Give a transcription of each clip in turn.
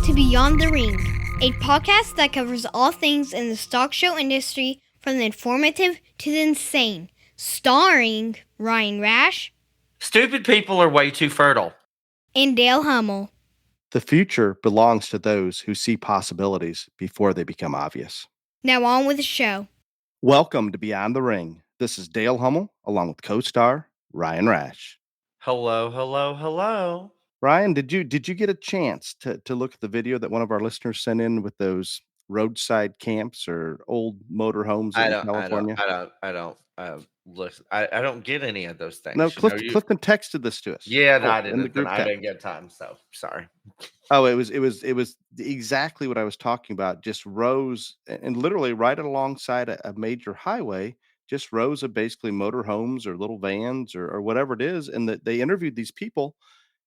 to Beyond the Ring, a podcast that covers all things in the stock show industry from the informative to the insane, starring Ryan Rash Stupid people are way too fertile. and Dale Hummel. The future belongs to those who see possibilities before they become obvious. Now on with the show. Welcome to Beyond the Ring. This is Dale Hummel, along with co-star Ryan Rash. Hello, hello, hello. Ryan, did you get a chance to look at the video that one of our listeners sent in with those roadside camps or old motor homes in California? I don't listen. I don't get any of those things. No, Clifton texted this to us. Yeah, no, I in the didn't. group I text. didn't get time, so sorry. Oh, it was exactly what I was talking about. Just rows, and literally right alongside a major highway, just rows of basically motor homes or little vans or whatever it is. And that they interviewed these people,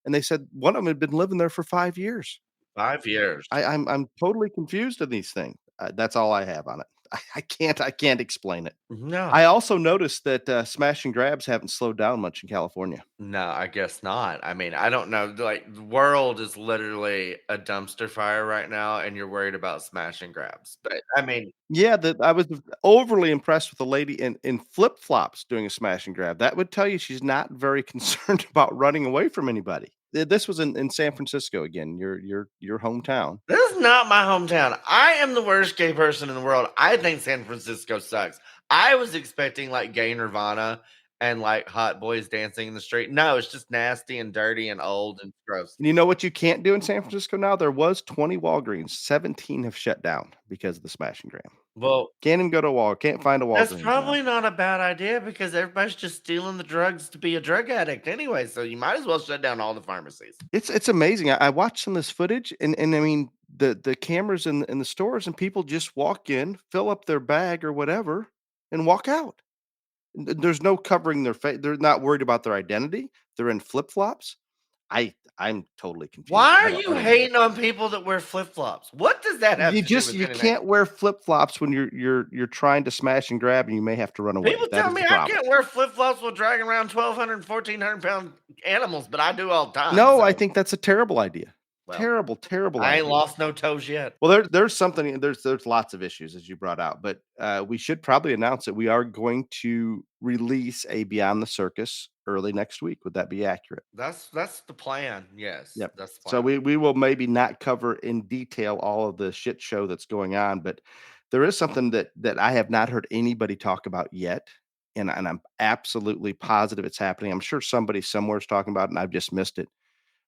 and they said one of them had been living there for 5 years. 5 years. I'm totally confused in these things. That's all I have on it. I can't explain it. No, I also noticed that smash and grabs haven't slowed down much in California. no, I guess not. I mean, I don't know. Like, the world is literally a dumpster fire right now, and you're worried about smash and grabs. But I mean, Yeah, I was overly impressed with the lady in flip-flops doing a smash and grab. That would tell you she's not very concerned about running away from anybody. This was in San Francisco again, your hometown. this is not my hometown. I am the worst gay person in the world. I think San Francisco sucks. I was expecting like gay Nirvana and like hot boys dancing in the street. No, it's just nasty and dirty and old and gross. And you know what you can't do in San Francisco now? There was 20 Walgreens, 17 have shut down because of the smash and grab. Well, Can't even go to a Walgreens, can't find a Walgreens. that's probably not a bad idea because everybody's just stealing the drugs to be a drug addict anyway. So you might as well shut down all the pharmacies. It's amazing. I watched some of this footage, and I mean the cameras in the stores, and people just walk in, fill up their bag or whatever, and walk out. There's no covering their face. They're not worried about their identity. They're in flip flops. I'm totally confused. Why are you hating on people that wear flip flops? What does that have You to do with you anything? can't wear flip flops when you're trying to smash and grab, and you may have to run away. People That tell is me the I problem. can't wear flip flops while dragging around 1,200, 1,400 pound animals, but I do all the time. No, so, I think that's a terrible idea. well, Terrible I ain't idea. lost no toes yet. Well, there's something. There's lots of issues as you brought out, but we should probably announce that we are going to release a Beyond the Circus early next week. Would that be accurate? That's the plan. Yes. Yep. That's the plan. So we will maybe not cover in detail all of the shit show that's going on, but there is something that I have not heard anybody talk about yet, and I'm absolutely positive it's happening. I'm sure somebody somewhere is talking about it, and I've just missed it.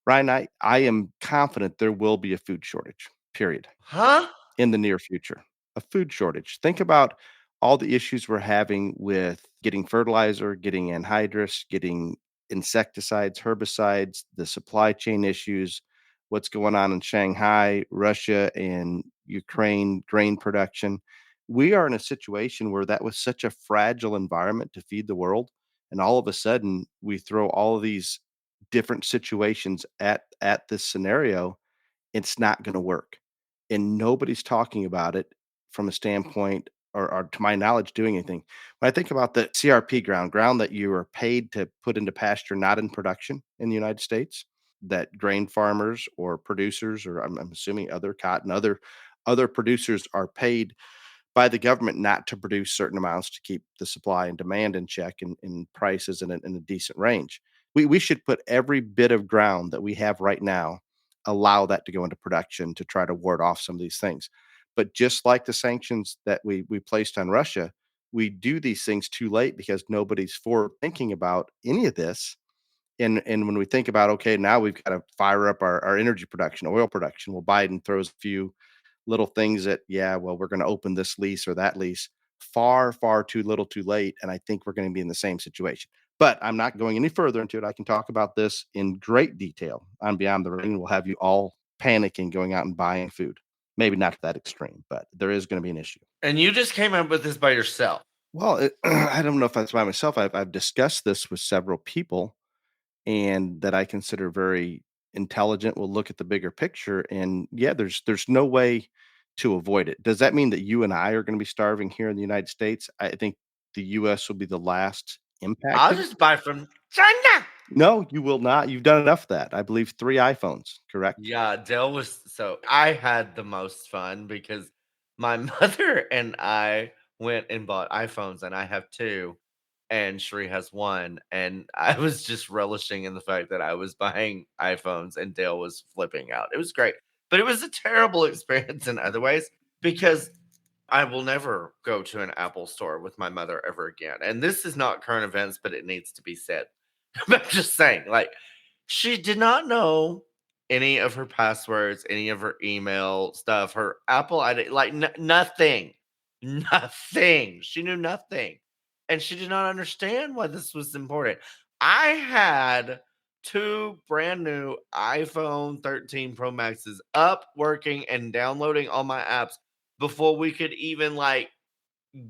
Ryan, I am confident there will be a food shortage. Period. Huh? In the near future, a food shortage. Think about all the issues we're having with getting fertilizer, getting anhydrous, getting insecticides, herbicides, the supply chain issues, what's going on in Shanghai, Russia, and Ukraine, grain production. We are in a situation where that was such a fragile environment to feed the world. And all of a sudden, we throw all of these different situations at this scenario. It's not going to work, and nobody's talking about it from a standpoint or to my knowledge doing anything. When I think about the CRP ground that you are paid to put into pasture, not in production in the United States, that grain farmers or producers, or I'm assuming other cotton, other producers are paid by the government not to produce certain amounts to keep the supply and demand in check and prices in a decent range. We should put every bit of ground that we have right now, allow that to go into production to try to ward off some of these things. But just like the sanctions that we placed on Russia, we do these things too late because nobody's forward thinking about any of this. And when we think about, okay, now we've got to fire up our energy production, oil production. Well, Biden throws a few little things that, yeah, well, we're going to open this lease or that lease. Far, far too little too late. And I think we're going to be in the same situation. But I'm not going any further into it. I can talk about this in great detail on Beyond the Ring. We'll have you all panicking, going out and buying food. Maybe not to that extreme, but there is going to be an issue. And you just came up with this by yourself. Well, I don't know if that's by myself. I've discussed this with several people, and that I consider very intelligent. Will look at the bigger picture, and yeah, there's no way to avoid it. Does that mean that you and I are going to be starving here in the United States? I think the U.S. will be the last impacted. I'll just buy from China. No, you will not. You've done enough of that. I believe 3 iPhones, correct? Yeah, Dell was so I had the most fun because my mother and I went and bought iPhones, and I have 2, and Sheree has 1, and I was just relishing in the fact that I was buying iPhones and Dale was flipping out. It was great, but it was a terrible experience in other ways because I will never go to an Apple store with my mother ever again, and this is not current events, but it needs to be said. I'm just saying, like, she did not know any of her passwords, any of her email stuff, her Apple ID, like nothing, nothing. She knew nothing, and she did not understand why this was important. I had 2 brand new iPhone 13 Pro Maxes up, working, and downloading all my apps before we could even like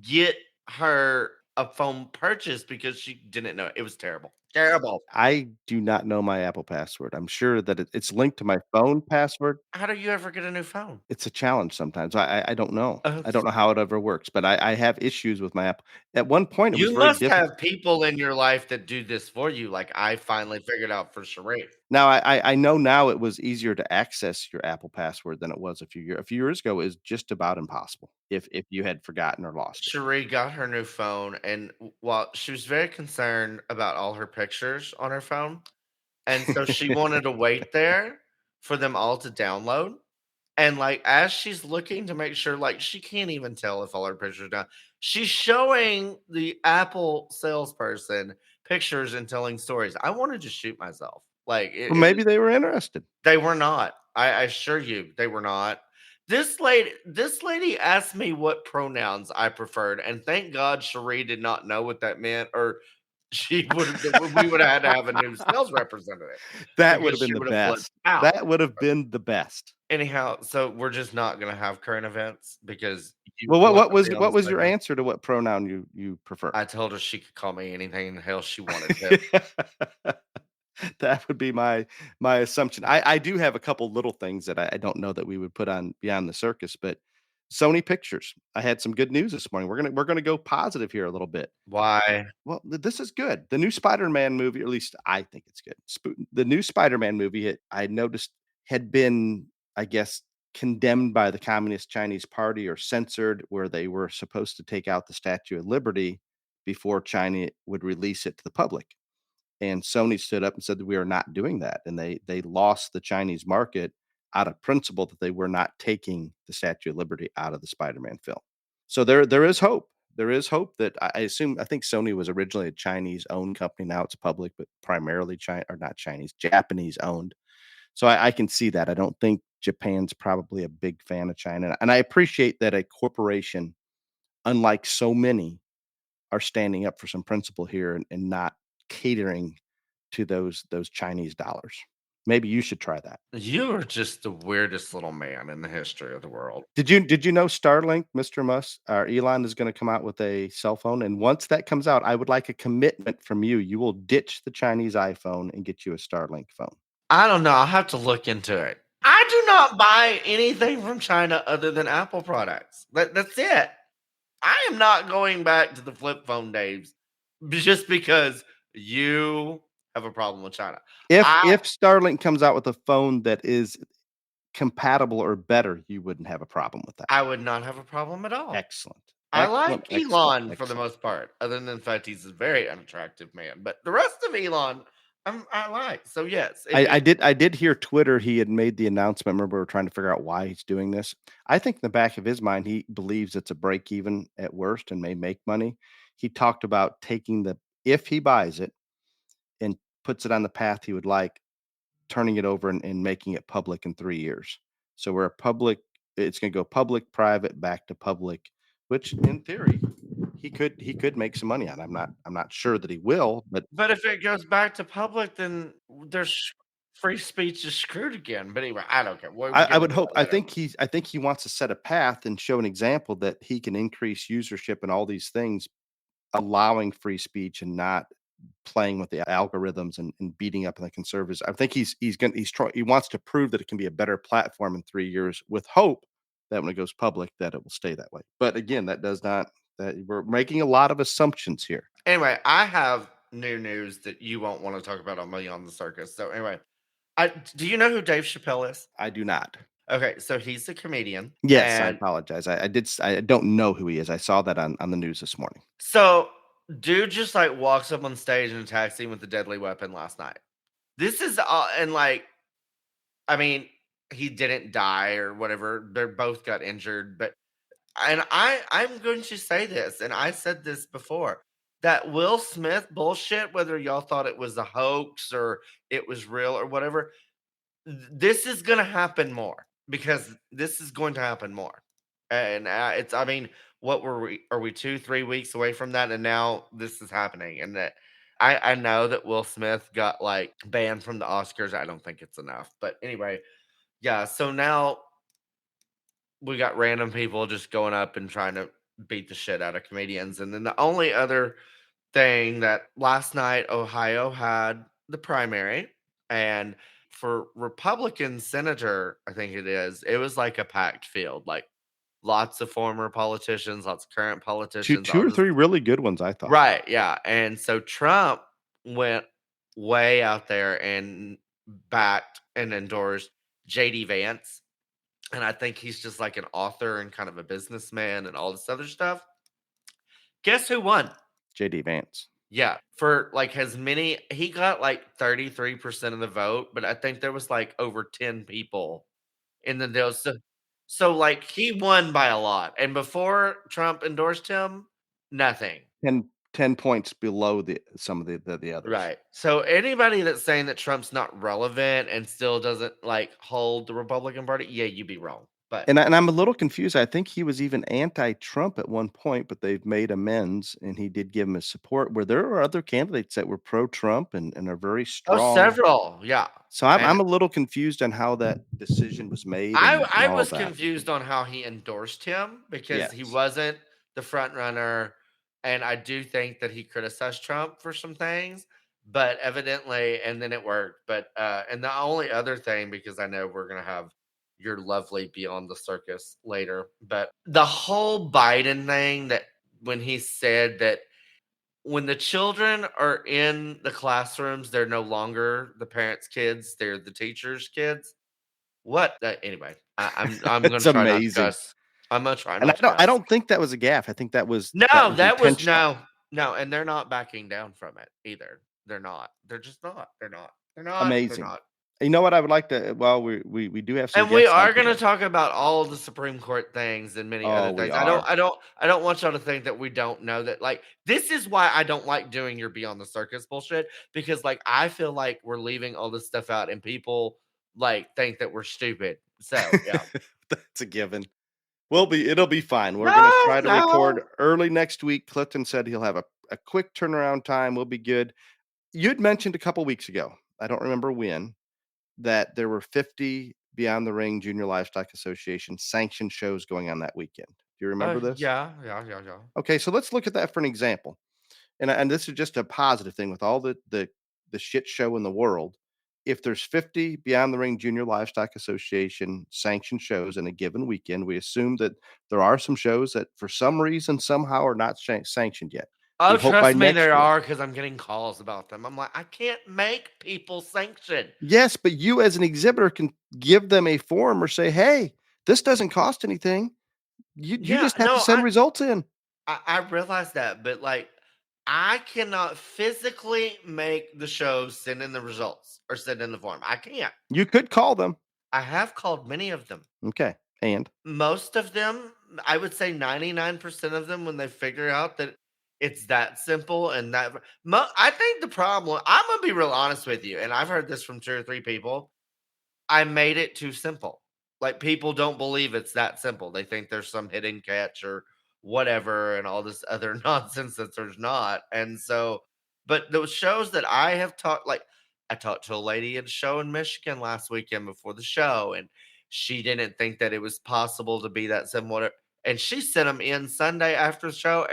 get her a phone purchase because she didn't know. It was terrible. Terrible. I do not know my Apple password. I'm sure that it's linked to my phone password. How do you ever get a new phone? It's a challenge sometimes. I don't know. Oh, I don't know how it ever works, but I have issues with my Apple. At one point, it was you very must difficult. have people in your life that do this for you, like I finally figured out for Sheree. Now I know now it was easier to access your Apple password than it was a few years ago. It was just about impossible if you had forgotten or lost it. Sheree got her new phone, and while she was very concerned about all her pictures on her phone, and so she wanted to wait there for them all to download. And like as she's looking to make sure, like she can't even tell if all her pictures are done. She's showing the Apple salesperson pictures and telling stories. I wanted to shoot myself. Like Well, it maybe they were interested. they were not. I assure you, they were not. This lady asked me what pronouns I preferred, and thank God Cherie did not know what that meant, or she would have we would have had to have a new sales representative That would because have been she the would have flipped best. out. That would have been the best. Anyhow, so we're just not gonna have current events because you Well, want to be on what the was your segment. answer to what pronoun you prefer? I told her she could call me anything in the hell she wanted to. That would be my assumption. I do have a couple little things that I don't know that we would put on Beyond the Circus, but Sony Pictures. I had some good news this morning. We're gonna go positive here a little bit. Why? Well, this is good. The new Spider-Man movie, or at least I think it's good. The new Spider-Man movie, I noticed had been, I guess, condemned by the Communist Chinese Party or censored, where they were supposed to take out the Statue of Liberty before China would release it to the public. And Sony stood up and said that we are not doing that, and they lost the Chinese market out of principle that they were not taking the Statue of Liberty out of the Spider-Man film. So there is hope. There is hope that I think Sony was originally a Chinese owned company. Now it's public, but primarily China or not Chinese, Japanese owned. So I can see that. I don't think Japan's probably a big fan of China, and I appreciate that a corporation, unlike so many, are standing up for some principle here and not catering to those Chinese dollars. Maybe you should try that. You are just the weirdest little man in the history of the world. Did you know Starlink, Mr. Musk, or Elon is going to come out with a cell phone? And once that comes out, I would like a commitment from you. You will ditch the Chinese iPhone and get you a Starlink phone. I don't know. I'll have to look into it. I do not buy anything from China other than Apple products. That's it. I am not going back to the flip phone days just because you have a problem with China. I If Starlink comes out with a phone that is compatible or better, you wouldn't have a problem with that. I would not have a problem at all. Excellent. I Excellent, like excellent, Elon for the excellent. most part, other than the fact he's a very unattractive man. But the rest of Elon, I like. So yes, I did hear Twitter, he had made the announcement. Remember, we were trying to figure out why he's doing this. I think in the back of his mind, he believes it's a break even at worst and may make money. He talked about taking the if he buys it and puts it on the path he would like, turning it over and making it public in 3 years. So we're a public it's gonna go public, private, back to public, which in theory, he could make some money on. I'm not sure that he will, but but if it goes back to public, then there's free speech is screwed again. But anyway, I don't care. We I get would into hope. that later. I think he wants to set a path and show an example that he can increase usership and all these things, allowing free speech and not playing with the algorithms and beating up on the conservatives. I think he wants to prove that it can be a better platform in 3 years, with hope that when it goes public that it will stay that way. But again, that does not that we're making a lot of assumptions here. Anyway, I have new news that you won't want to talk about on Beyond the Circus. So anyway, do you know who Dave Chappelle is? I do not. Okay, so he's a comedian, Yes, I and apologize. I don't know who he is. I saw that on the news this morning. so dude just like walks up on stage in a taxi with a deadly weapon last night. This is and like, I mean, he didn't die or whatever. They both got injured, but and I'm going to say this, and I said this before, that Will Smith bullshit, whether y'all thought it was a hoax or it was real or whatever, this is going to happen more because this is going to happen more. And it's, I mean, what were we? Are we 2, 3 weeks away from that? And now this is happening. And that I know that Will Smith got like banned from the Oscars. I don't think it's enough. But anyway, yeah. So now we got random people just going up and trying to beat the shit out of comedians. And then the only other thing that last night Ohio had the primary, and for Republican senator, I think it was like a packed field, like lots of former politicians, lots of current politicians, Two all or just three really good ones, I thought. right, yeah. And so Trump went way out there and backed and endorsed JD Vance, and I think he's just like an author and kind of a businessman and all this other stuff. Guess who won? JD Vance. Yeah, for like as many, he got like 33% of the vote, but I think there was like over 10 people in the deal. So like he won by a lot. And before Trump endorsed him, nothing. 10 points below some of the others. Right. So anybody that's saying that Trump's not relevant and still doesn't like hold the Republican Party, yeah, you'd be wrong. But And I'm a little confused. I think he was even anti-Trump at one point, but they've made amends, and he did give him his support. Where there are other candidates that were pro-Trump and are very oh, strong. several, yeah. So And I'm a little confused on how that decision was made and I all of was that. confused on how he endorsed him because he Yes. wasn't the front runner, and I do think that he criticized Trump for some things, but evidently, and then it worked. But and the only other thing, because I know we're gonna have your lovely Beyond the Circus later, but the whole Biden thing, that when he said that when the children are in the classrooms, they're no longer the parents' kids, they're the teachers' kids. What? Anyway, I'm gonna It's try not to amazing. cuss. I'm gonna try And not to I cuss. don't think that was a gaffe. I think that was No, that was intentional. no, and they're not backing down from it either. They're not. They're just not. They're not. They're not. They're Amazing. not. You know what I would like to well, we do have some And we guests on are gonna today. talk about all the Supreme Court things and many other Oh, we things. are. I don't want y'all to think that we don't know that. Like, this is why I don't like doing your Beyond the Circus bullshit, because like I feel like we're leaving all this stuff out and people like think that we're stupid. So yeah. That's a given. It'll be fine. We're gonna No, try to record no. early next week. Clifton said he'll have a quick turnaround time. We'll be good. You'd mentioned a couple weeks ago, I don't remember when, that there were 50 Beyond the Ring Junior Livestock Association sanctioned shows going on that weekend. Do you remember this? Yeah, yeah, yeah, yeah. Okay, so let's look at that for an example. And this is just a positive thing with all the shit show in the world. If there's 50 Beyond the Ring Junior Livestock Association sanctioned shows in a given weekend, we assume that there are some shows that for some reason somehow are not sanctioned yet. Oh, We hope by trust me, next there year. are, because I'm getting calls about them. I'm like, I can't make people sanction. Yes, but you as an exhibitor can give them a form or say, "Hey, this doesn't cost anything. You Yeah, just have to no, send results in." I realize that, but like, I cannot physically make the show send in the results or send in the form. I can't. You could call them. I have called many of them. Okay. And Most of them, I would say 99% of them, when they figure out that it's that simple and that I think the problem, I'm gonna be real honest with you, and I've heard this from 2 or 3 people. I made it too simple. Like, people don't believe it's that simple. They think there's some hidden catch or whatever and all this other nonsense that there's not. And so, but those shows that I have taught, like I talked to a lady at a show in Michigan last weekend before the show, and she didn't think that it was possible to be that similar. And she sent them in Sunday after the show.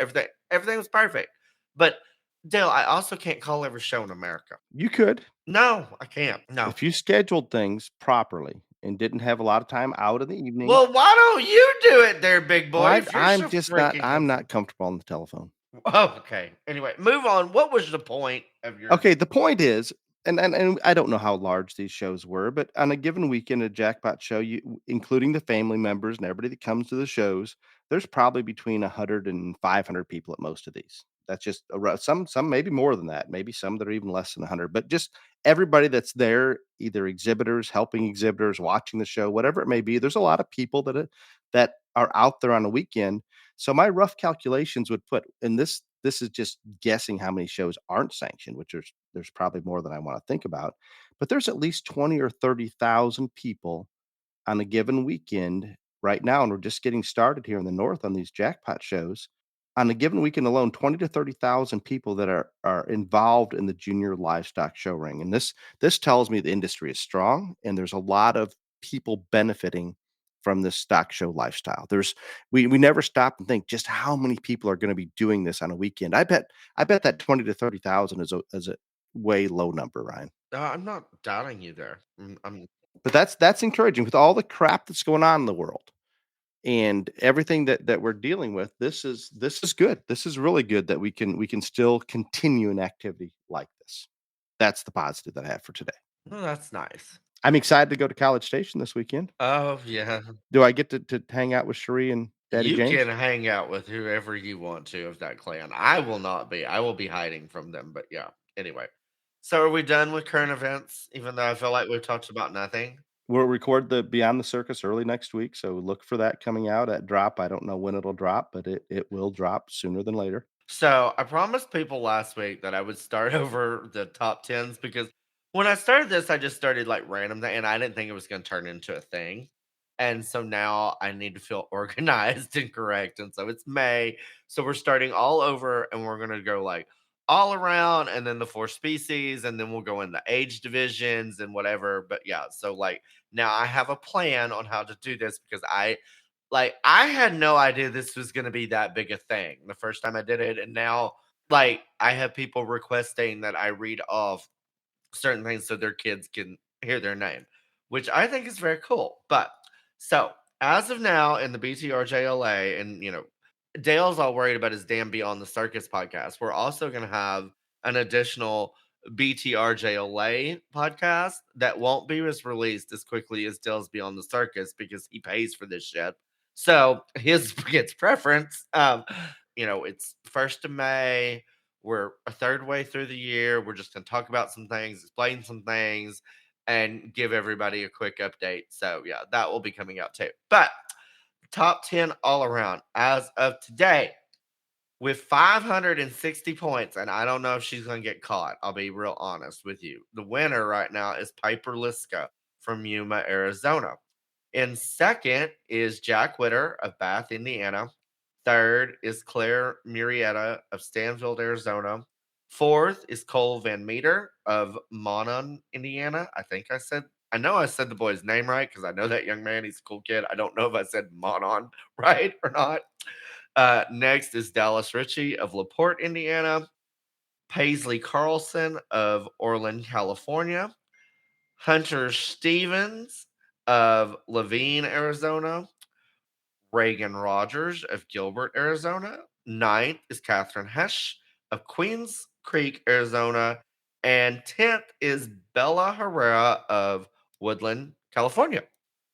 Everything was perfect. But Dale, I also can't call every show in America. you could, No, I can't. No. if you scheduled things properly and didn't have a lot of time out in the evening. Well, why don't you do it there, big boy? Well, If you're so freaking I'm comfortable. not comfortable on the telephone. Oh, okay. Anyway, move on. What was the point of your Okay, the point is, and I don't know how large these shows were, but on a given weekend, a jackpot show, including the family members and everybody that comes to the shows, there's probably between 100 and 500 people at most of these. That's just some maybe more than that, maybe some that are even less than 100. But just everybody that's there, either exhibitors, helping exhibitors, watching the show, whatever it may be. There's a lot of people that are out there on a weekend. So my rough calculations would put, and this is just guessing how many shows aren't sanctioned, which there's probably more than I want to think about, but there's at least 20 or 30,000 people on a given weekend right now, and we're just getting started here in the north on these jackpot shows. On a given weekend alone, 20 to 30,000 people that are involved in the junior livestock show ring. And this tells me the industry is strong and there's a lot of people benefiting from this stock show lifestyle. We never stop and think just how many people are going to be doing this on a weekend. I bet that 20 to 30,000 is a way low number, Ryan. I'm not doubting you there. But that's encouraging with all the crap that's going on in the world and everything that we're dealing with. This is good. This is really good that we can still continue an activity like this. That's the positive that I have for today. Well, that's nice. I'm excited to go to College Station this weekend. Oh, yeah. Do I get to hang out with Cherie and Daddy You James? can hang out with whoever you want to of that clan. I will not be. I will be hiding from them. But yeah. Anyway. So are we done with current events? Even though I feel like we've talked about nothing. We'll record the Beyond the Circus early next week, so look for that coming out at drop. I don't know when it'll drop, but it will drop sooner than later. So I promised people last week that I would start over the top tens because when I started this, I just started like random and I didn't think it was going to turn into a thing. And so now I need to feel organized and correct. And so it's May. So we're starting all over and we're going to go like all around and then the four species and then we'll go in the age divisions and whatever. But yeah, so like now I have a plan on how to do this because I had no idea this was gonna be that big a thing the first time I did it, and now, like, I have people requesting that I read off certain things so their kids can hear their name, which I think is very cool. But so as of now in the BTRJLA, and Dale's all worried about his damn Beyond the Circus podcast. We're also gonna have an additional BTRJLA podcast that won't be released as quickly as Dale's Beyond the Circus because he pays for this shit. So his gets preference. It's 1st of May. We're a third way through the year. We're just going to talk about some things, explain some things, and give everybody a quick update. So, yeah, that will be coming out too. But top 10 all around as of today with 560 points. And I don't know if she's going to get caught. I'll be real honest with you. The winner right now is Piper Liska from Yuma, Arizona. In second is Jack Witter of Bath, Indiana. Third is Claire Murrieta of Stanfield, Arizona. Fourth is Cole Van Meter of Monon, Indiana. I know I said the boy's name right because I know that young man. He's a cool kid. I don't know if I said Monon right or not. Next is Dallas Ritchie of LaPorte, Indiana. Paisley Carlson of Orland, California. Hunter Stevens of Levine, Arizona. Reagan Rogers of Gilbert, Arizona. Ninth is Catherine Hesh of Queens Creek, Arizona. And 10th is Bella Herrera of Woodland, California.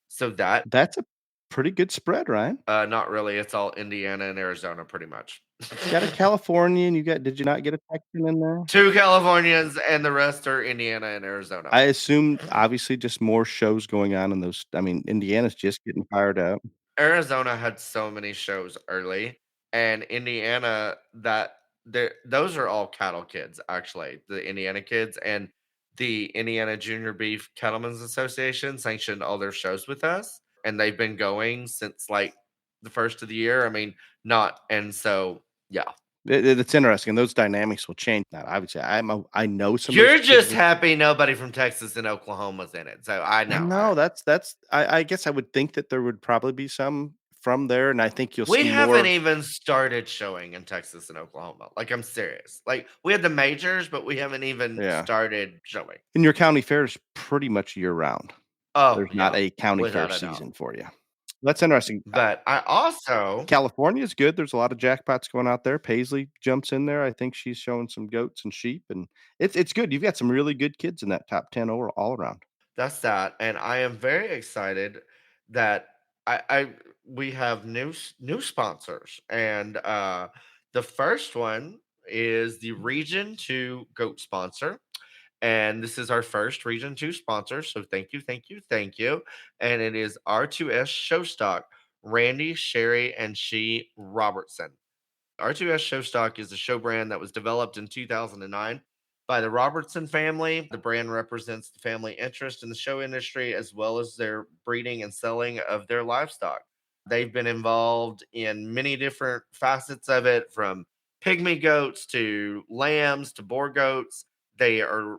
So That's a pretty good spread, Ryan. not really. It's all Indiana and Arizona, pretty much. You got a Californian. Did you not get a Texan in there? 2 Californians and the rest are Indiana and Arizona. I assumed obviously just more shows going on in those. I mean, Indiana's just getting fired up. Arizona had so many shows early, and Indiana those are all cattle kids, actually. The Indiana kids and the Indiana Junior Beef Cattlemen's Association sanctioned all their shows with us, and they've been going since like the first of the year. I mean, not and so yeah. It's interesting. Those dynamics will change. Now, obviously, I know some. You're just happy nobody from Texas and Oklahoma's in it, so I know. No, that's. I guess I would think that there would probably be some from there, and I think you'll We see haven't more. even started showing in Texas and Oklahoma. Like, I'm serious. Like, we had the majors, but we haven't even started showing. And your county fair is pretty much year round. Oh, There's not a county fair season for you. That's interesting. But I also California is good. There's a lot of jackpots going out there. Paisley jumps in there. I think she's showing some goats and sheep, and it's good. You've got some really good kids in that top 10 all around. that's that, and I am very excited that I we have new sponsors, and the first one is the Region 2 goat sponsor. And this is our first Region 2 sponsor. So thank you, thank you, thank you. And it is R2S Showstock, Randy, Sherry, and She Robertson. R2S Showstock is a show brand that was developed in 2009 by the Robertson family. The brand represents the family interest in the show industry as well as their breeding and selling of their livestock. They've been involved in many different facets of it, from pygmy goats to lambs to boar goats. They are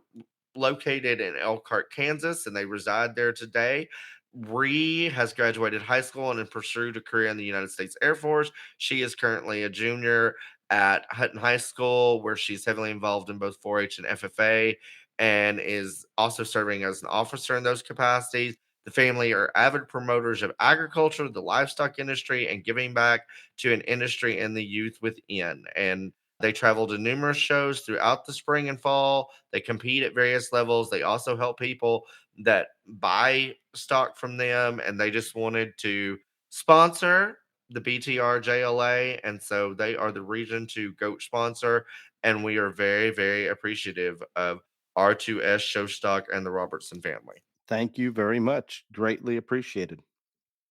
located in Elkhart, Kansas, and they reside there today. Bree has graduated high school and pursued a career in the United States Air Force. She is currently a junior at Hutton High School, where she's heavily involved in both 4 H and FFA, and is also serving as an officer in those capacities. The family are avid promoters of agriculture, the livestock industry, and giving back to an industry and the youth within. And they travel to numerous shows throughout the spring and fall. They compete at various levels. They also help people that buy stock from them, and they just wanted to sponsor the BTR JLA. And so they are the Region 2 goat sponsor. And we are very, very appreciative of R2S Showstock and the Robertson family. Thank you very much. Greatly appreciated.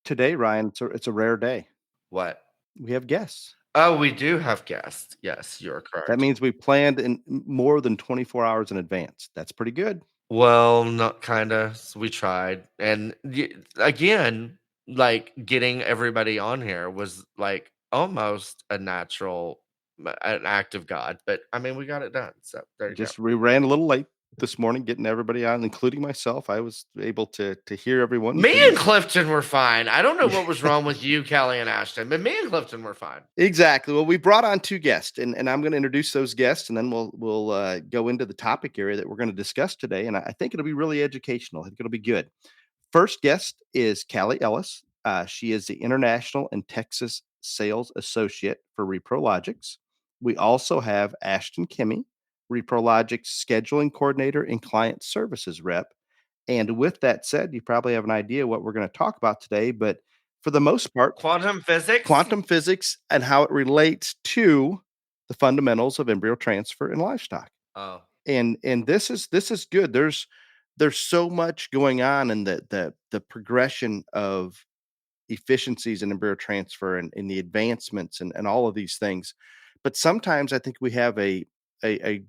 Today, Ryan, it's a rare day. What? We have guests. Oh, we do have guests. Yes, you're That correct. means we planned in more than 24 hours in advance. That's pretty good. Well, not kinda. We tried, and again, like getting everybody on here was like almost a natural, an act of God. But I mean, we got it done. So there you go. Just we ran a little late this morning getting everybody on, including myself. I was able to hear everyone. You Me and can Clifton were fine. I don't know what was wrong with you, Kalli and Ashton, but me and Clifton were fine. Exactly. Well, we brought on 2 guests, and I'm gonna introduce those guests, and then we'll go into the topic area that we're gonna discuss today, and I think it'll be really educational. I think it'll be good. First guest is Kalli Ellis. She is the International and Texas Sales Associate for ReproLogix. We also have Ashten Kemme, ReproLogix Scheduling Coordinator and Client Services Rep. And with that said, you probably have an idea what we're going to talk about today, but for the most part, Quantum physics. quantum physics and how it relates to the fundamentals of embryo transfer in livestock. Oh, And this is good. There's so much going on in the progression of efficiencies in embryo transfer and the advancements and all of these things. But sometimes I think we have a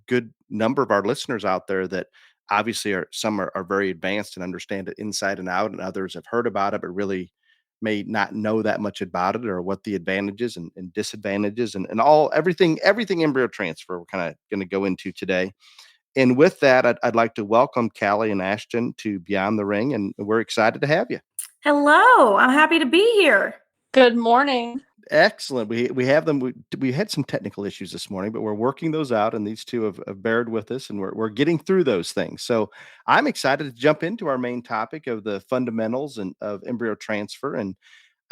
good number of our listeners out there that obviously are very advanced and understand it inside and out, and others have heard about it but really may not know that much about it or what the advantages and disadvantages and all everything embryo transfer we're kind of going to go into today. And with that, I'd like to welcome Kalli and Ashten to Beyond the Ring, and we're excited to have you. Hello, I'm happy to be here. Good morning. Excellent. We have them. We had some technical issues this morning, but we're working those out, and these two have bared with us, and we're getting through those things. So I'm excited to jump into our main topic of the fundamentals and of embryo transfer. And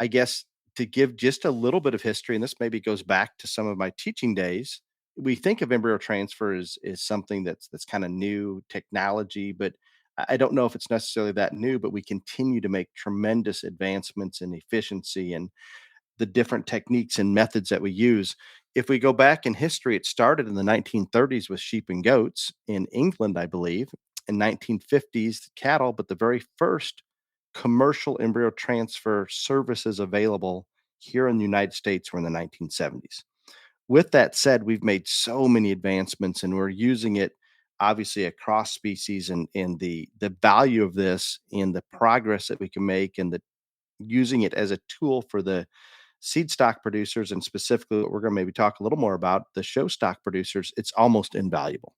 I guess to give just a little bit of history, and this maybe goes back to some of my teaching days. We think of embryo transfer as something that's kind of new technology, but I don't know if it's necessarily that new. But we continue to make tremendous advancements in efficiency and the different techniques and methods that we use. If we go back in history, it started in the 1930s with sheep and goats in England, I believe. In 1950s, cattle, but the very first commercial embryo transfer services available here in the United States were in the 1970s. With that said, we've made so many advancements and we're using it obviously across species, and the value of this and the progress that we can make and the using it as a tool for the seed stock producers, and specifically what we're going to maybe talk a little more about, the show stock producers, it's almost invaluable.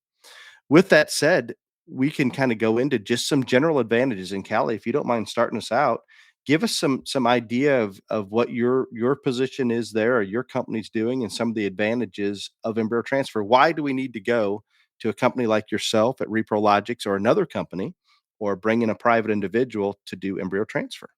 With that said, we can kind of go into just some general advantages. And Kalli, if you don't mind starting us out, give us some idea of what your position is there or your company's doing and some of the advantages of embryo transfer. Why do we need to go to a company like yourself at ReproLogix or another company, or bring in a private individual to do embryo transfer?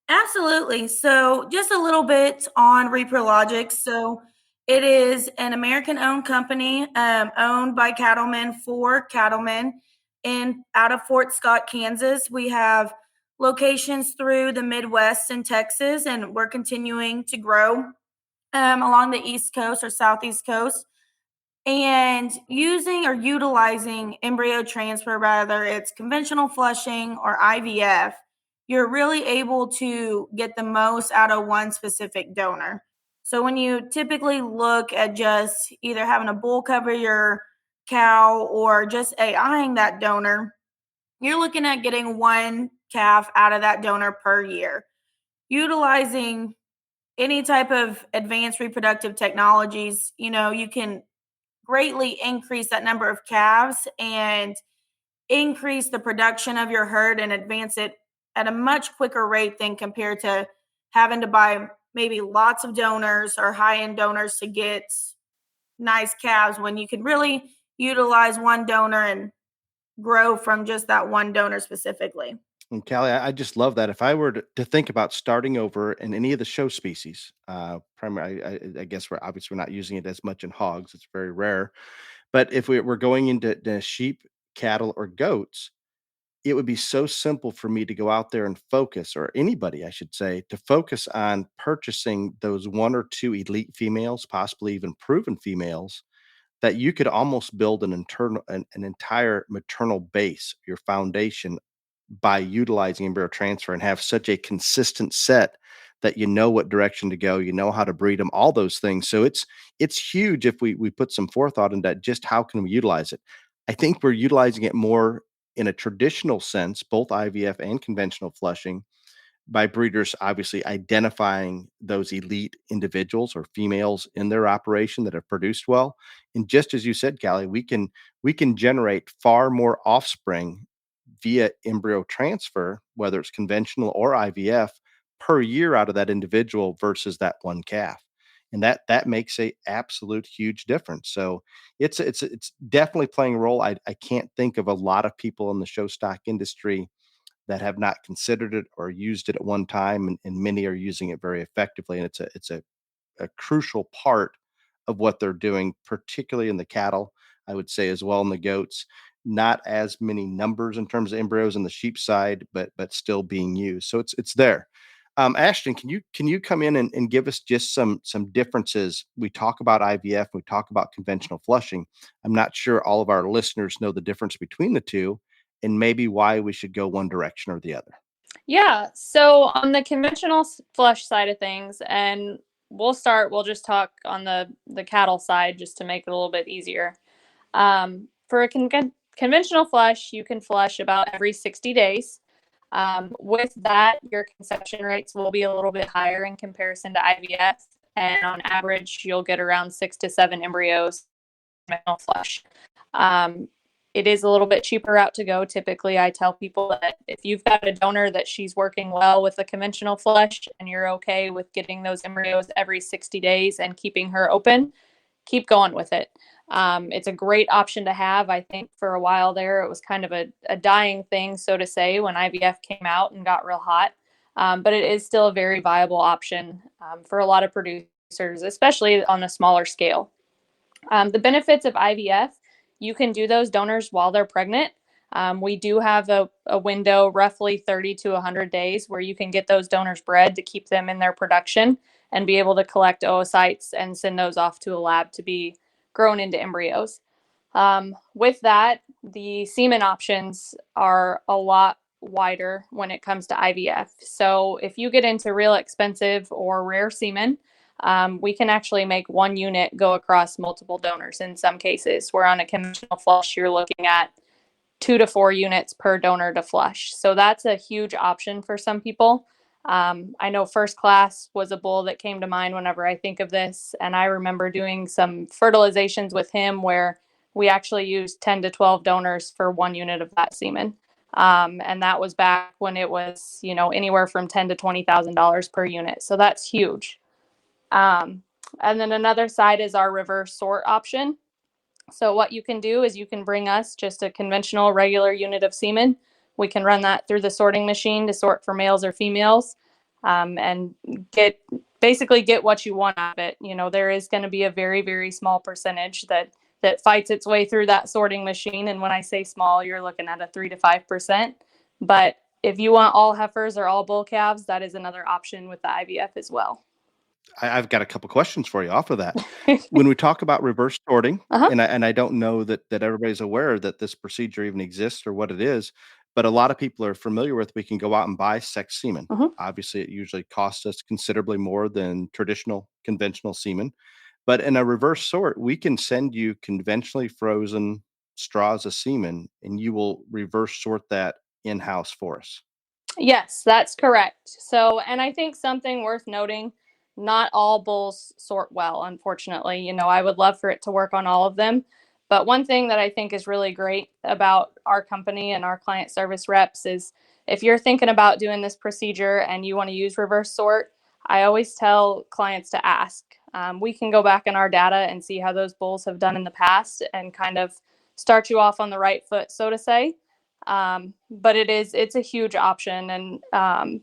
Absolutely. So, just a little bit on ReproLogix. So, it is an American-owned company, owned by cattlemen for cattlemen, in out of Fort Scott, Kansas. We have locations through the Midwest and Texas, and we're continuing to grow along the East Coast or Southeast Coast. And using or utilizing embryo transfer, whether it's conventional flushing or IVF, you're really able to get the most out of one specific donor. So when you typically look at just either having a bull cover your cow or just AIing that donor, you're looking at getting one calf out of that donor per year. Utilizing any type of advanced reproductive technologies, you can greatly increase that number of calves and increase the production of your herd and advance it at a much quicker rate than compared to having to buy maybe lots of donors or high end donors to get nice calves, when you can really utilize one donor and grow from just that one donor specifically. And Callie, I just love that. If I were to think about starting over in any of the show species, primarily, I guess we're obviously we're not using it as much in hogs; it's very rare. But if we're going into the sheep, cattle, or goats, it would be so simple for me to go out there and focus, or anybody, I should say, to focus on purchasing those one or two elite females, possibly even proven females, that you could almost build an entire maternal base, your foundation, by utilizing embryo transfer and have such a consistent set that you know what direction to go, you know how to breed them, all those things. So it's huge if we put some forethought into just how can we utilize it. I think we're utilizing it more in a traditional sense, both IVF and conventional flushing, by breeders obviously identifying those elite individuals or females in their operation that have produced well. And just as you said, Callie, we can generate far more offspring via embryo transfer, whether it's conventional or IVF, per year out of that individual versus that one calf. And that makes a absolute huge difference. So it's definitely playing a role. I can't think of a lot of people in the show stock industry that have not considered it or used it at one time, and many are using it very effectively. And it's a crucial part of what they're doing, particularly in the cattle, I would say, as well in the goats. Not as many numbers in terms of embryos on the sheep side, but still being used. So it's there. Ashton, can you come in and give us just some differences? We talk about IVF, we talk about conventional flushing. I'm not sure all of our listeners know the difference between the two, and maybe why we should go one direction or the other. Yeah. So on the conventional flush side of things, and we'll just talk on the cattle side just to make it a little bit easier. For a conventional flush, you can flush about every 60 days. With that, your conception rates will be a little bit higher in comparison to IVF. And on average, you'll get around 6 to 7 embryos in a flush. It is a little bit cheaper route to go. Typically, I tell people that if you've got a donor that she's working well with a conventional flush and you're okay with getting those embryos every 60 days and keeping her open, keep going with it. It's a great option to have. I think for a while there, it was kind of a dying thing, so to say, when IVF came out and got real hot. But it is still a very viable option for a lot of producers, especially on a smaller scale. The benefits of IVF: you can do those donors while they're pregnant. We do have a window, roughly 30 to 100 days, where you can get those donors bred to keep them in their production and be able to collect oocytes and send those off to a lab to be grown into embryos. With that, the semen options are a lot wider when it comes to IVF. So if you get into real expensive or rare semen, we can actually make one unit go across multiple donors in some cases, where on a conventional flush, you're looking at 2 to 4 units per donor to flush. So that's a huge option for some people. I know First Class was a bull that came to mind whenever I think of this. And I remember doing some fertilizations with him where we actually used 10 to 12 donors for one unit of that semen. And that was back when it was, anywhere from $10,000 to $20,000 per unit. So that's huge. And then another side is our reverse sort option. So what you can do is you can bring us just a conventional regular unit of semen. We can run that through the sorting machine to sort for males or females. and basically get what you want out of it. There is going to be a very, very small percentage that fights its way through that sorting machine. And when I say small, you're looking at a 3 to 5%. But if you want all heifers or all bull calves, that is another option with the IVF as well. I've got a couple questions for you off of that. When we talk about reverse sorting, Uh-huh. and I don't know that everybody's aware that this procedure even exists or what it is, but a lot of people are familiar with, we can go out and buy sex semen. Mhm. Obviously, it usually costs us considerably more than traditional conventional semen. But in a reverse sort, we can send you conventionally frozen straws of semen, and you will reverse sort that in-house for us. Yes, that's correct. So, and I think something worth noting, not all bulls sort well, unfortunately. I would love for it to work on all of them. But one thing that I think is really great about our company and our client service reps is if you're thinking about doing this procedure and you want to use reverse sort, I always tell clients to ask. We can go back in our data and see how those bulls have done in the past and kind of start you off on the right foot, so to say. But it's a huge option, and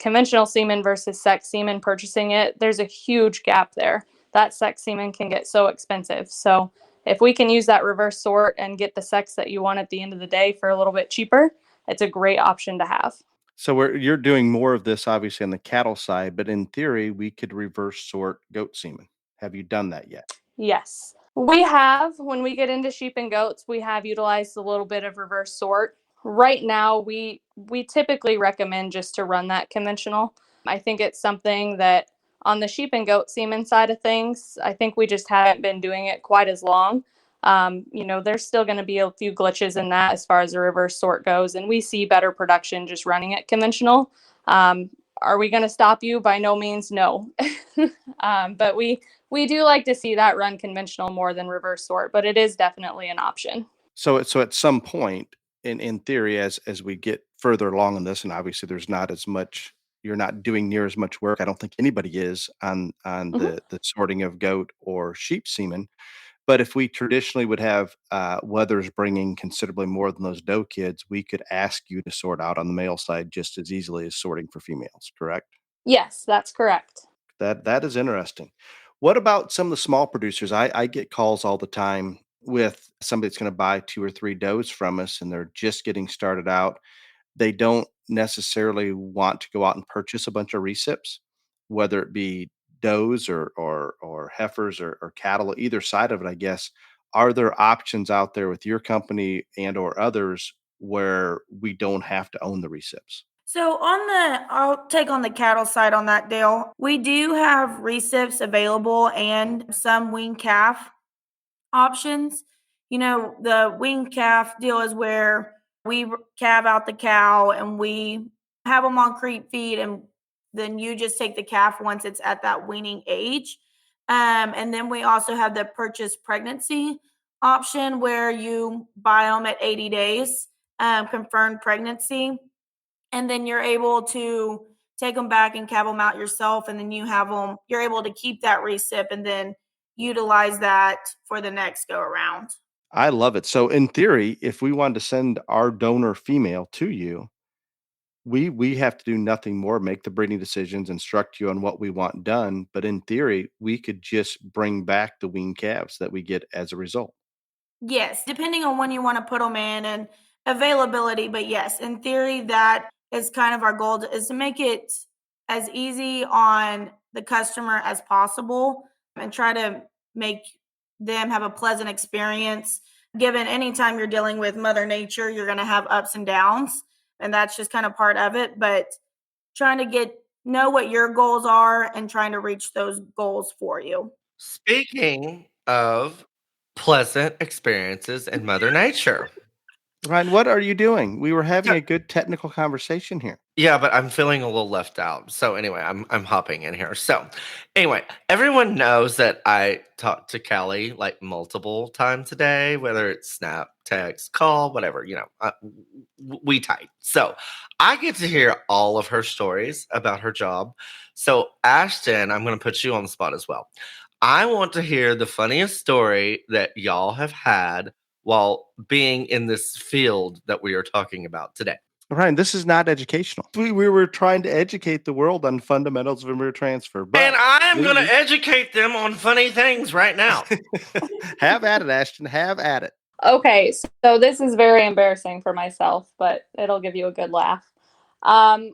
conventional semen versus sex semen, purchasing it, there's a huge gap there. That sex semen can get so expensive. So if we can use that reverse sort and get the sex that you want at the end of the day for a little bit cheaper, it's a great option to have. So you're doing more of this obviously on the cattle side, but in theory, we could reverse sort goat semen. Have you done that yet? Yes. We have, when we get into sheep and goats, we have utilized a little bit of reverse sort. Right now, we typically recommend just to run that conventional. I think it's something that on the sheep and goat semen side of things, I think we just haven't been doing it quite as long. There's still going to be a few glitches in that as far as the reverse sort goes, and we see better production just running it conventional. Are we going to stop you? By no means, no. But we do like to see that run conventional more than reverse sort, but it is definitely an option. So at some point, in theory, as we get further along in this, and obviously there's not as much, you're not doing near as much work. I don't think anybody is on Mhm. the sorting of goat or sheep semen. But if we traditionally would have wethers bringing considerably more than those doe kids, we could ask you to sort out on the male side just as easily as sorting for females. Correct? Yes, that's correct. That is interesting. What about some of the small producers? I get calls all the time with somebody that's going to buy 2 or 3 does from us, and they're just getting started out. They don't necessarily want to go out and purchase a bunch of recips, whether it be does or heifers or cattle, either side of it, I guess. Are there options out there with your company and or others where we don't have to own the recips? So I'll take on the cattle side on that, Dale. We do have recips available and some wean calf options. The wean calf deal is where we calve out the cow and we have them on creep feed, and then you just take the calf once it's at that weaning age. And then we also have the purchase pregnancy option where you buy them at 80 days, confirmed pregnancy, and then you're able to take them back and calve them out yourself, and then you're able to keep that recip and then utilize that for the next go around. I love it. So in theory, if we wanted to send our donor female to you, we have to do nothing more, make the breeding decisions, instruct you on what we want done. But in theory, we could just bring back the weaned calves that we get as a result. Yes, depending on when you want to put them in and availability, but yes, in theory that is kind of our goal, is to make it as easy on the customer as possible and try to make them have a pleasant experience. Given anytime you're dealing with Mother Nature, you're going to have ups and downs, and that's just kind of part of it. But trying to know what your goals are and trying to reach those goals for you. Speaking of pleasant experiences in Mother Nature. Ryan, what are you doing? We were having Yeah. a good technical conversation here. Yeah, but I'm feeling a little left out. So anyway, I'm hopping in here. So anyway, everyone knows that I talk to Kalli like multiple times a day, whether it's snap, text, call, whatever, we type. So I get to hear all of her stories about her job. So Ashten, I'm going to put you on the spot as well. I want to hear the funniest story that y'all have had while being in this field that we are talking about today. Ryan, this is not educational. We were trying to educate the world on fundamentals of embryo transfer. But And I am going to educate them on funny things right now. Have at it, Ashten. Have at it. Okay, so this is very embarrassing for myself, but it'll give you a good laugh.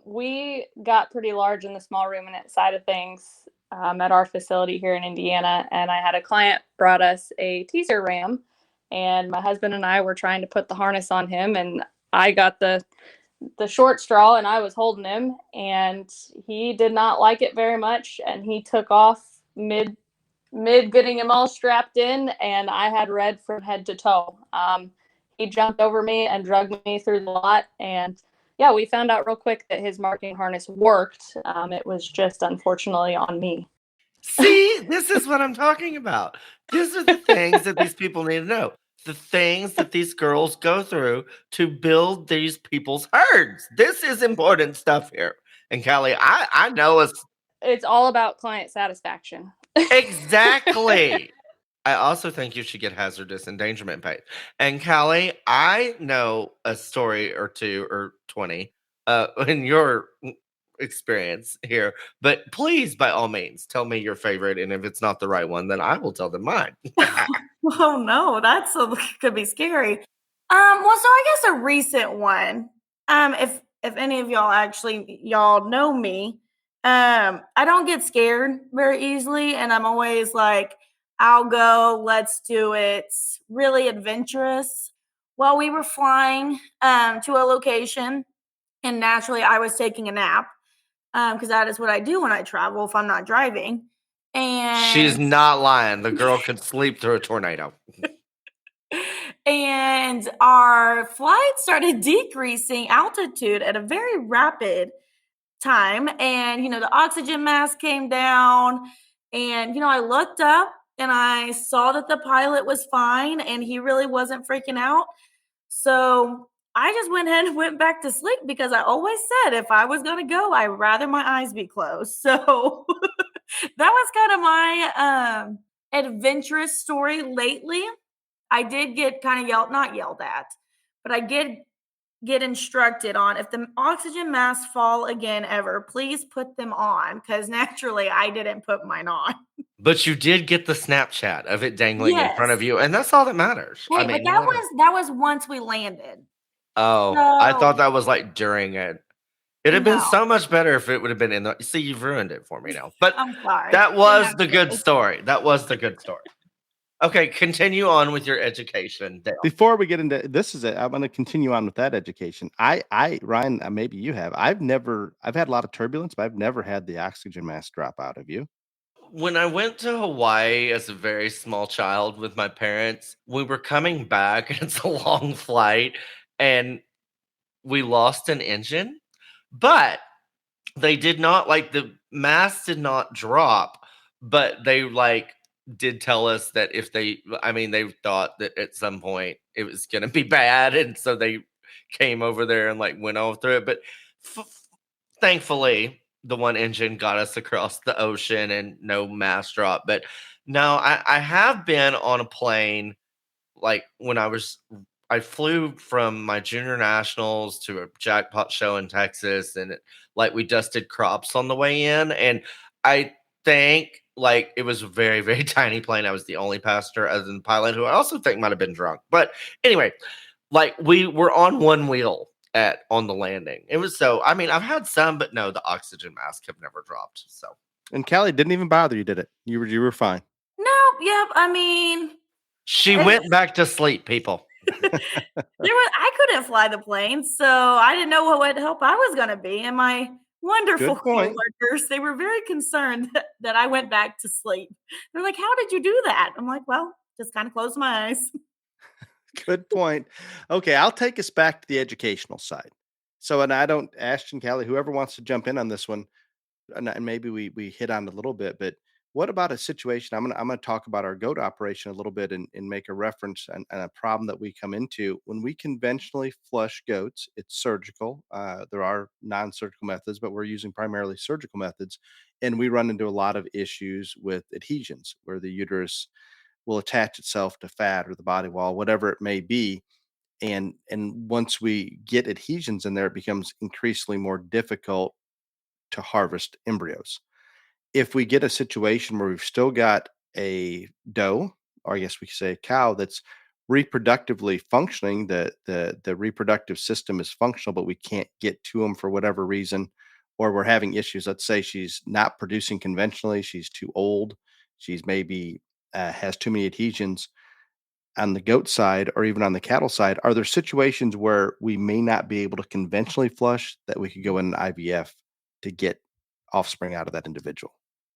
We got pretty large in the small ruminant side of things at our facility here in Indiana, and I had a client brought us a teaser ram, and my husband and I were trying to put the harness on him, and I got the short straw, and I was holding him, and he did not like it very much, and he took off mid getting him all strapped in, and I had red from head to toe. He jumped over me and dragged me through the lot, and yeah, we found out real quick that his marking harness worked. It was just unfortunately on me. See, this is what I'm talking about. These are the things that these people need to know. The things that these girls go through to build these people's herds. This is important stuff here. And Kalli, I know it's all about client satisfaction. Exactly. I also think you should get hazardous endangerment paid. And Kalli, I know a story or two or 20 in your experience here, but please, by all means, tell me your favorite. And if it's not the right one, then I will tell them mine. Oh no, that's could be scary. Well, so I guess a recent one. If any of y'all know me, I don't get scared very easily, and I'm always like, I'll go, let's do it. Really adventurous. Well, we were flying to a location, and naturally, I was taking a nap because that is what I do when I travel if I'm not driving. And she's not lying. The girl could sleep through a tornado. And our flight started decreasing altitude at a very rapid time. And, the oxygen mask came down. And, I looked up and I saw that the pilot was fine and he really wasn't freaking out. So I just went ahead and went back to sleep because I always said if I was going to go, I'd rather my eyes be closed. So that was kind of my adventurous story lately. I did get kind of not yelled at, but I did get instructed on if the oxygen masks fall again ever, please put them on because naturally I didn't put mine on. But you did get the Snapchat of it dangling in front of Yes. you, and that's all that matters. Hey, but that was once we landed. Oh, I thought that was like during it. It'd have been No. so much better if it would have been in the. See, you've ruined it for me now. But I'm sorry. that was the good story. That was the good story. Okay, continue on with your education, Dale. Before we get into this, I'm going to continue on with that education. Ryan, maybe you have. I've had a lot of turbulence, but I've never had the oxygen mask drop out of you. When I went to Hawaii as a very small child with my parents, we were coming back, and it's a long flight, and we lost an engine, but they did not the mask did not drop, but they did tell us that if they thought that at some point it was going to be bad, and so they came over there and went all through it. But thankfully the one engine got us across the ocean and no mass drop. But no, I have been on a plane when I flew from my junior nationals to a jackpot show in Texas, and we dusted crops on the way in, and I think it was a very, very tiny plane. I was the only passenger other than the pilot, who I also think might have been drunk. But anyway, we were on one wheel on the landing. It was I've had some, but no, the oxygen mask have never dropped. So. And Kalli didn't even bother you, did it? You were fine. Nope. Yep. She went back to sleep, people. I couldn't fly the plane, so I didn't know what help I was going to be. And my wonderful coworkers, they were very concerned that I went back to sleep. They're like, "How did you do that?" I'm like, "Well, just kind of closed my eyes." Good point. Okay, I'll take us back to the educational side. So, and Ashten, Kalli, whoever wants to jump in on this one, and maybe we hit on it a little bit, but what about a situation? I'm gonna talk about our goat operation a little bit and make a reference and a problem that we come into when we conventionally flush goats. It's surgical. There are non-surgical methods, but we're using primarily surgical methods, and we run into a lot of issues with adhesions where the uterus will attach itself to fat or the body wall, whatever it may be. And once we get adhesions in there, it becomes increasingly more difficult to harvest embryos. If we get a situation where we've still got a doe, or I guess we could say a cow, that's reproductively functioning, the reproductive system is functional, but we can't get to them for whatever reason, or we're having issues. Let's say she's not producing conventionally, she's too old, she's maybe has too many adhesions on the goat side or even on the cattle side. Are there situations where we may not be able to conventionally flush that we could go in an IVF to get offspring out of that individual?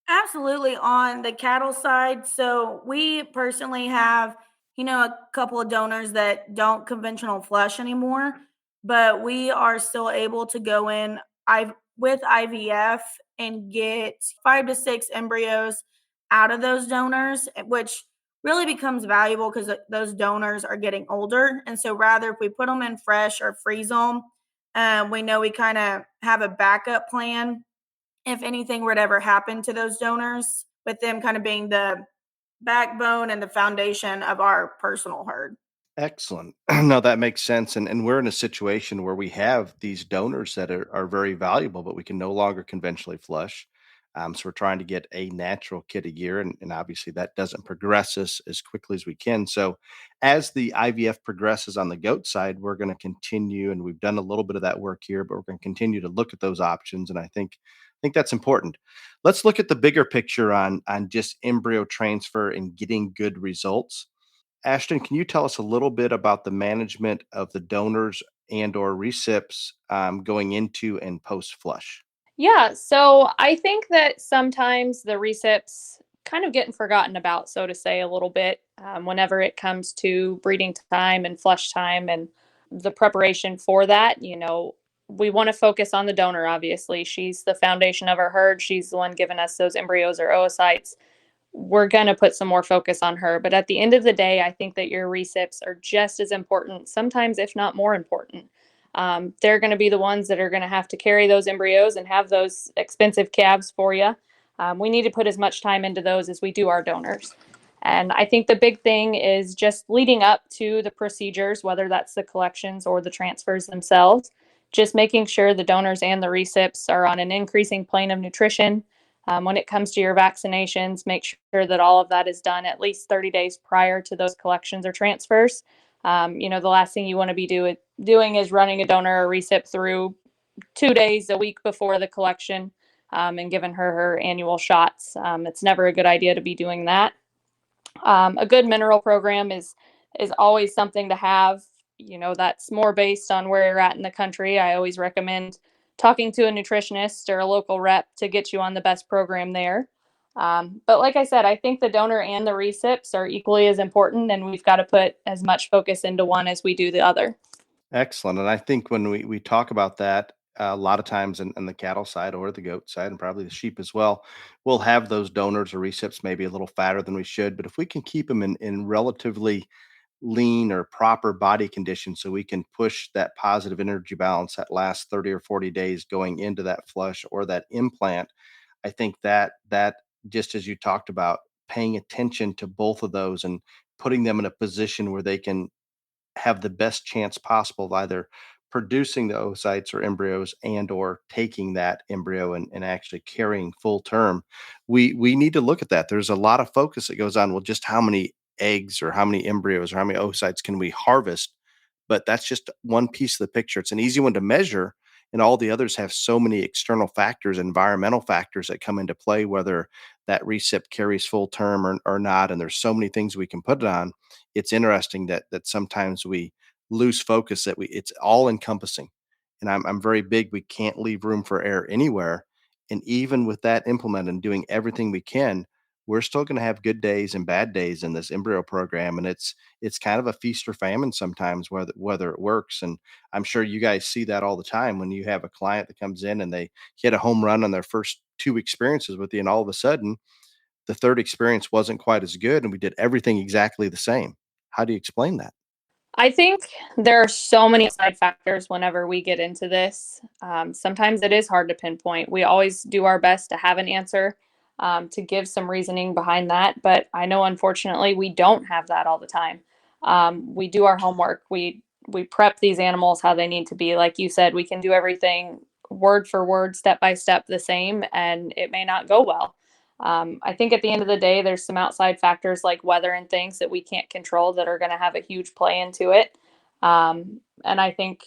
Absolutely. On the cattle side, so we personally have, a couple of donors that don't conventional flush anymore, but we are still able to go in with IVF and get 5 to 6 embryos out of those donors, which really becomes valuable because those donors are getting older. And so rather if we put them in fresh or freeze them, we know we kind of have a backup plan if anything were to ever happen to those donors, with them kind of being the backbone and the foundation of our personal herd. Excellent. No, that makes sense. And we're in a situation where we have these donors that are very valuable, but we can no longer conventionally flush. So we're trying to get a natural kid a year, and obviously that doesn't progress us as quickly as we can. So as the IVF progresses on the goat side, we're going to continue, and we've done a little bit of that work here, but we're going to continue to look at those options. And I think that's important. Let's look at the bigger picture on just embryo transfer and getting good results. Ashton, can you tell us a little bit about the management of the donors and or recips going into and post flush? Yeah, so I think that sometimes the recips kind of getting forgotten about, so to say, a little bit whenever it comes to breeding time and flush time and the preparation for that. We want to focus on the donor, obviously. She's the foundation of our herd. She's the one giving us those embryos or oocytes. We're going to put some more focus on her. But at the end of the day, I think that your recips are just as important, sometimes, if not more important. They're going to be the ones that are going to have to carry those embryos and have those expensive calves for you. We need to put as much time into those as we do our donors. And I think the big thing is just leading up to the procedures, whether that's the collections or the transfers themselves, just making sure the donors and the recips are on an increasing plane of nutrition. When it comes to your vaccinations, make sure that all of that is done at least 30 days prior to those collections or transfers. The last thing you want to be doing is running a donor or recip through 2 days a week before the collection and giving her annual shots. It's never a good idea to be doing that. A good mineral program is always something to have. That's more based on where you're at in the country. I always recommend talking to a nutritionist or a local rep to get you on the best program there. But like I said, I think the donor and the recips are equally as important, and we've got to put as much focus into one as we do the other. Excellent. And I think when we talk about that, a lot of times in the cattle side or the goat side, and probably the sheep as well, we'll have those donors or recips maybe a little fatter than we should. But if we can keep them in relatively lean or proper body condition so we can push that positive energy balance that last 30 or 40 days going into that flush or that implant, I think that just as you talked about, paying attention to both of those and putting them in a position where they can have the best chance possible of either producing the oocytes or embryos and or taking that embryo and actually carrying full term. We need to look at that. There's a lot of focus that goes on, well, just how many eggs or how many embryos or how many oocytes can we harvest, but that's just one piece of the picture. It's an easy one to measure, and all the others have so many external factors, environmental factors that come into play, whether that recip carries full term or not. And there's so many things we can put it on. It's interesting that sometimes we lose focus, that it's all encompassing. And I'm very big. We can't leave room for error anywhere. And even with that implemented and doing everything we can, we're still going to have good days and bad days in this embryo program. And it's kind of a feast or famine sometimes, whether it works. And I'm sure you guys see that all the time when you have a client that comes in and they hit a home run on their first two experiences with you, and all of a sudden the third experience wasn't quite as good, and we did everything exactly the same. How do you explain that? I think there are so many side factors whenever we get into this. Sometimes it is hard to pinpoint. We always do our best to have an answer, to give some reasoning behind that. But I know, unfortunately, we don't have that all the time. We do our homework. We we prep these animals how they need to be. Like you said, we can do everything word for word, step by step the same, and it may not go well. I think at the end of the day, there's some outside factors like weather and things that we can't control that are going to have a huge play into it. And I think,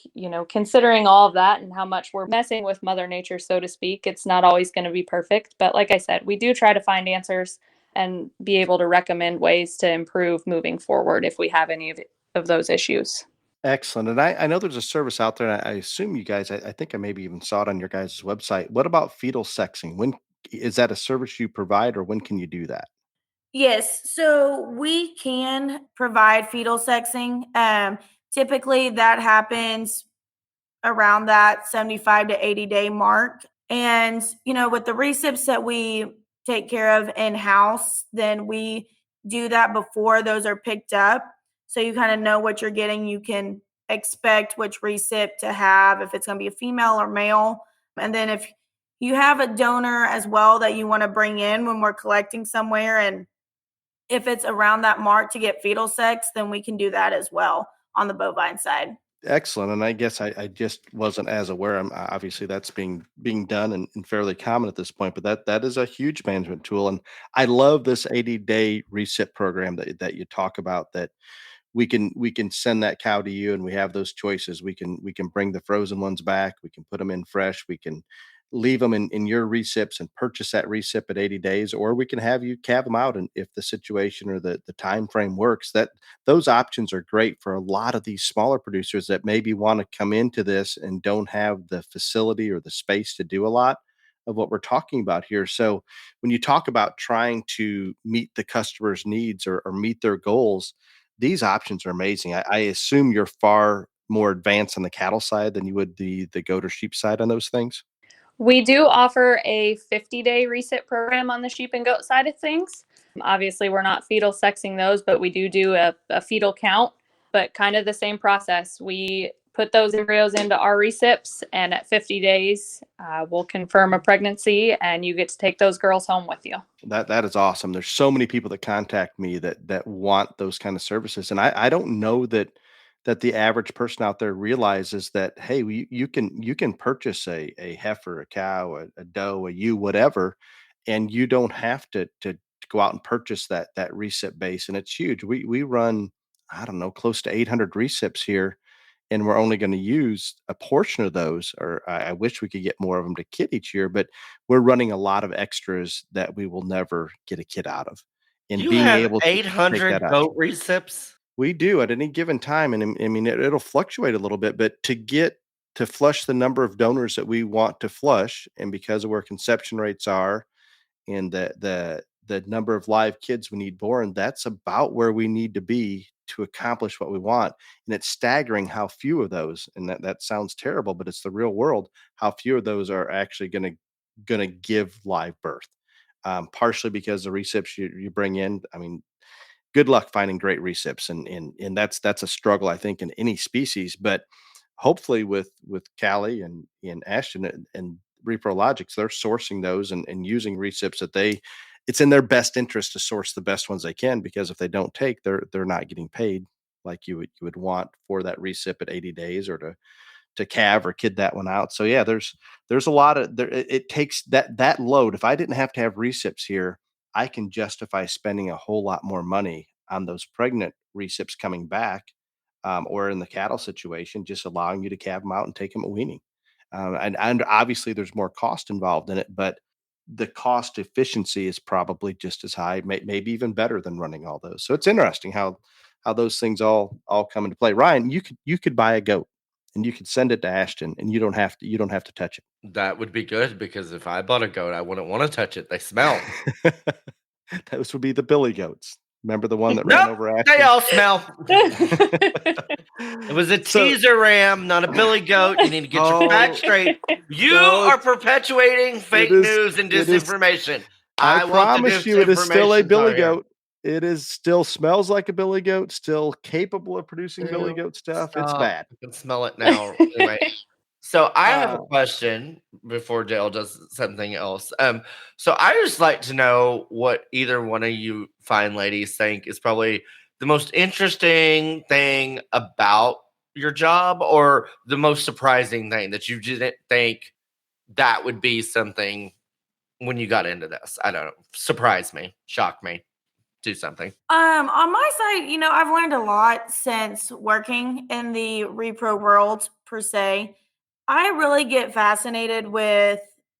considering all of that and how much we're messing with Mother Nature, so to speak, it's not always going to be perfect. But like I said, we do try to find answers and be able to recommend ways to improve moving forward if we have any of those issues. Excellent. And I know there's a service out there, and I assume you guys, I think I maybe even saw it on your guys' website. What about fetal sexing? When is that a service you provide, or when can you do that? Yes, so we can provide fetal sexing. Typically, that happens around that 75 to 80-day mark. And, with the recips that we take care of in-house, then we do that before those are picked up. So you kind of know what you're getting. You can expect which recip to have, if it's going to be a female or male. And then if you have a donor as well that you want to bring in when we're collecting somewhere, and if it's around that mark to get fetal sex, then we can do that as well on the bovine side. Excellent. And I guess I just wasn't as aware. Obviously that's being done and fairly common at this point, but that is a huge management tool. And I love this 80-day recip program that you talk about, that we can send that cow to you and we have those choices. We can bring the frozen ones back. We can put them in fresh. We can leave them in your recips and purchase that recip at 80 days, or we can have you calve them out. And if the situation or the time frame works, that those options are great for a lot of these smaller producers that maybe want to come into this and don't have the facility or the space to do a lot of what we're talking about here. So when you talk about trying to meet the customer's needs or meet their goals, these options are amazing. I assume you're far more advanced on the cattle side than you would the goat or sheep side on those things. We do offer a 50-day recip program on the sheep and goat side of things. Obviously, we're not fetal sexing those, but we do a fetal count, but kind of the same process. We put those embryos into our recips, and at 50 days, we'll confirm a pregnancy, and you get to take those girls home with you. That is awesome. There's so many people that contact me that want those kind of services, and I don't know that the average person out there realizes that, hey, you can purchase a heifer, a cow, a doe, a ewe, whatever, and you don't have to go out and purchase that recip base, and it's huge. We run, I don't know, close to 800 recips here, and we're only going to use a portion of those, or I wish we could get more of them to kit each year, but we're running a lot of extras that we will never get a kit out of. And You being have able to take that 800 out. goat recips? We do at any given time, and I mean it'll fluctuate a little bit, but to flush the number of donors that we want to flush, and because of where conception rates are, and the number of live kids we need born, that's about where we need to be to accomplish what we want. And it's staggering how few of those, and that sounds terrible, but it's the real world, how few of those are actually gonna give live birth. Partially because the recips you bring in, I mean, good luck finding great recips, and that's a struggle, I think, in any species. But hopefully with Kalli and Ashten and ReproLogix, they're sourcing those and using recips that it's in their best interest to source the best ones they can, because if they don't take, they're not getting paid like you would want for that recip at 80 days, or to calve or kid that one out. So yeah, there's a lot of there. It takes that load. If I didn't have to have recips here, I can justify spending a whole lot more money on those pregnant recips coming back, or in the cattle situation, just allowing you to calve them out and take them at weaning. And obviously there's more cost involved in it, but the cost efficiency is probably just as high, maybe even better than running all those. So it's interesting how those things all come into play. Ryan, you could buy a goat and you could send it to Ashten, and you don't have to touch it. That would be good, because if I bought a goat, I wouldn't want to touch it. They smell. Those would be the billy goats. Remember the one that ran Nope, over they Ashten? all smell. It was a teaser ram, not a billy goat. You need to get your facts straight. You are perpetuating fake news and disinformation. I promise you, it is still a billy disinformation goat. It is still smells like a billy goat, still capable of producing billy goat stuff. It's Stop. bad. I can smell it now. Anyway, so I have a Uh, question before Dale does something else. So I just like to know what either one of you fine ladies think is probably the most interesting thing about your job, or the most surprising thing that you didn't think that would be something when you got into this? I don't know. Surprise me, shock me, do something. On my side, I've learned a lot since working in the repro world per se. I really get fascinated with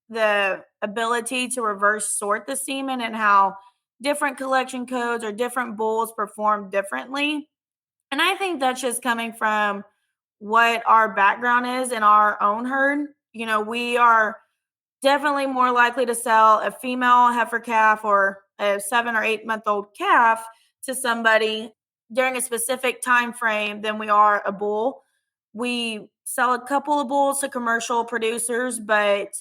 the ability to reverse sort the semen and how different collection codes or different bulls perform differently. And I think that's just coming from what our background is in our own herd. We are definitely more likely to sell a female heifer calf or a 7 or 8 month old calf to somebody during a specific time frame than we are a bull. We sell a couple of bulls to commercial producers, but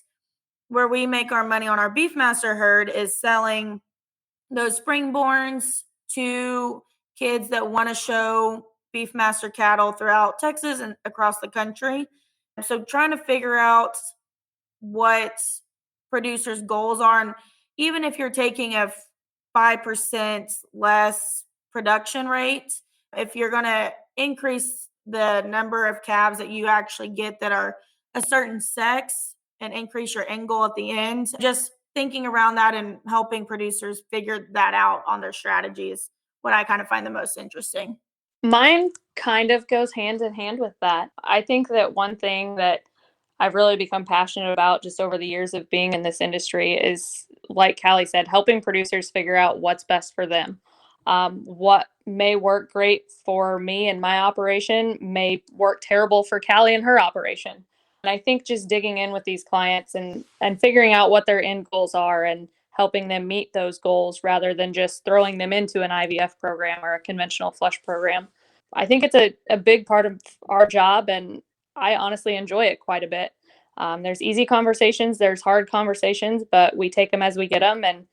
where we make our money on our Beefmaster herd is selling those springborns to kids that want to show Beefmaster cattle throughout Texas and across the country. So trying to figure out what producers' goals are. And even if you're taking a 5% less production rate, if you're going to increase the number of calves that you actually get that are a certain sex and increase your end goal at the end, just thinking around that and helping producers figure that out on their strategies, what I kind of find the most interesting. Mine kind of goes hand in hand with that. I think that one thing that I've really become passionate about just over the years of being in this industry is, like Kalli said, helping producers figure out what's best for them. What may work great for me and my operation may work terrible for Kalli and her operation. And I think just digging in with these clients and figuring out what their end goals are and helping them meet those goals rather than just throwing them into an IVF program or a conventional flush program. I think it's a big part of our job, and I honestly enjoy it quite a bit. There's easy conversations, there's hard conversations, but we take them as we get them. And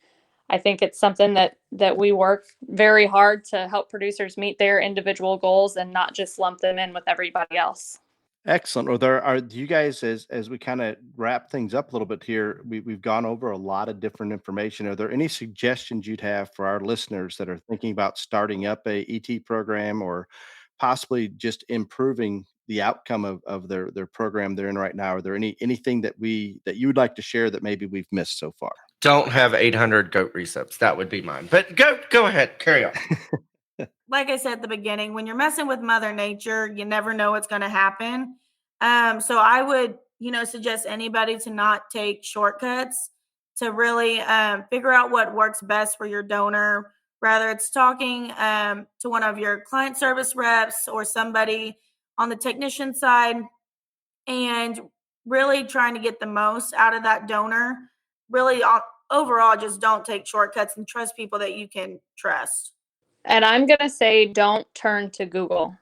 I think it's something that we work very hard to help producers meet their individual goals and not just lump them in with everybody else. Excellent. Or do you guys, as we kind of wrap things up a little bit here, we've gone over a lot of different information. Are there any suggestions you'd have for our listeners that are thinking about starting up a ET program or possibly just improving the outcome of their program they're in right now? Are there anything that you would like to share that maybe we've missed so far? Don't have 800 goat recips. That would be mine. But go ahead, carry on. Like I said at the beginning, when you're messing with Mother Nature, you never know what's going to happen. So I would, suggest anybody to not take shortcuts, to really figure out what works best for your donor, whether it's talking to one of your client service reps or somebody on the technician side, and really trying to get the most out of that donor. Really, overall, just don't take shortcuts and trust people that you can trust. And I'm going to say, don't turn to Google.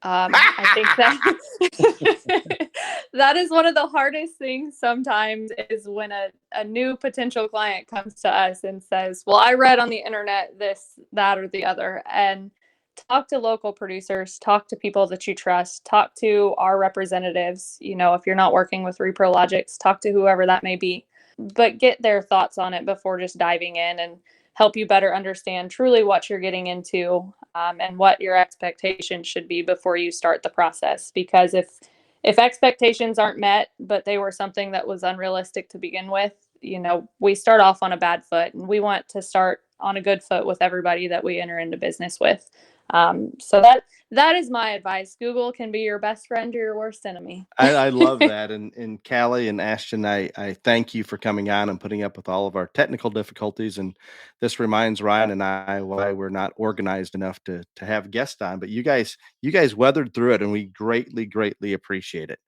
I think that that is one of the hardest things sometimes, is when a new potential client comes to us and says, well, I read on the internet this, that, or the other. And talk to local producers, talk to people that you trust, talk to our representatives. If you're not working with ReproLogix, talk to whoever that may be, but get their thoughts on it before just diving in, and help you better understand truly what you're getting into, and what your expectations should be before you start the process. Because if expectations aren't met, but they were something that was unrealistic to begin with, we start off on a bad foot, and we want to start on a good foot with everybody that we enter into business with. So that is my advice. Google can be your best friend or your worst enemy. I love that. And Kalli and Ashten, I thank you for coming on and putting up with all of our technical difficulties. And this reminds Ryan and I why we're not organized enough to have guests on. But you guys weathered through it, and we greatly, greatly appreciate it.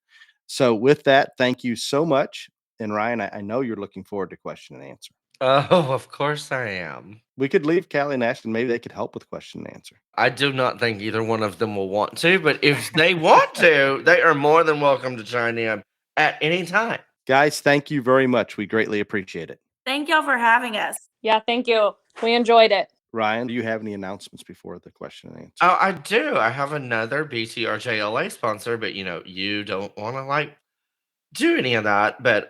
So with that, thank you so much. And Ryan, I know you're looking forward to question and answer. Oh, of course I am. We could leave Kalli and Ashten. Maybe they could help with question and answer. I do not think either one of them will want to, but if they want to, they are more than welcome to chime in at any time. Guys, thank you very much. We greatly appreciate it. Thank y'all for having us. Yeah, thank you. We enjoyed it. Ryan, do you have any announcements before the question and answer? Oh, I do. I have another BTRJLA sponsor, but you don't want to do any of that. But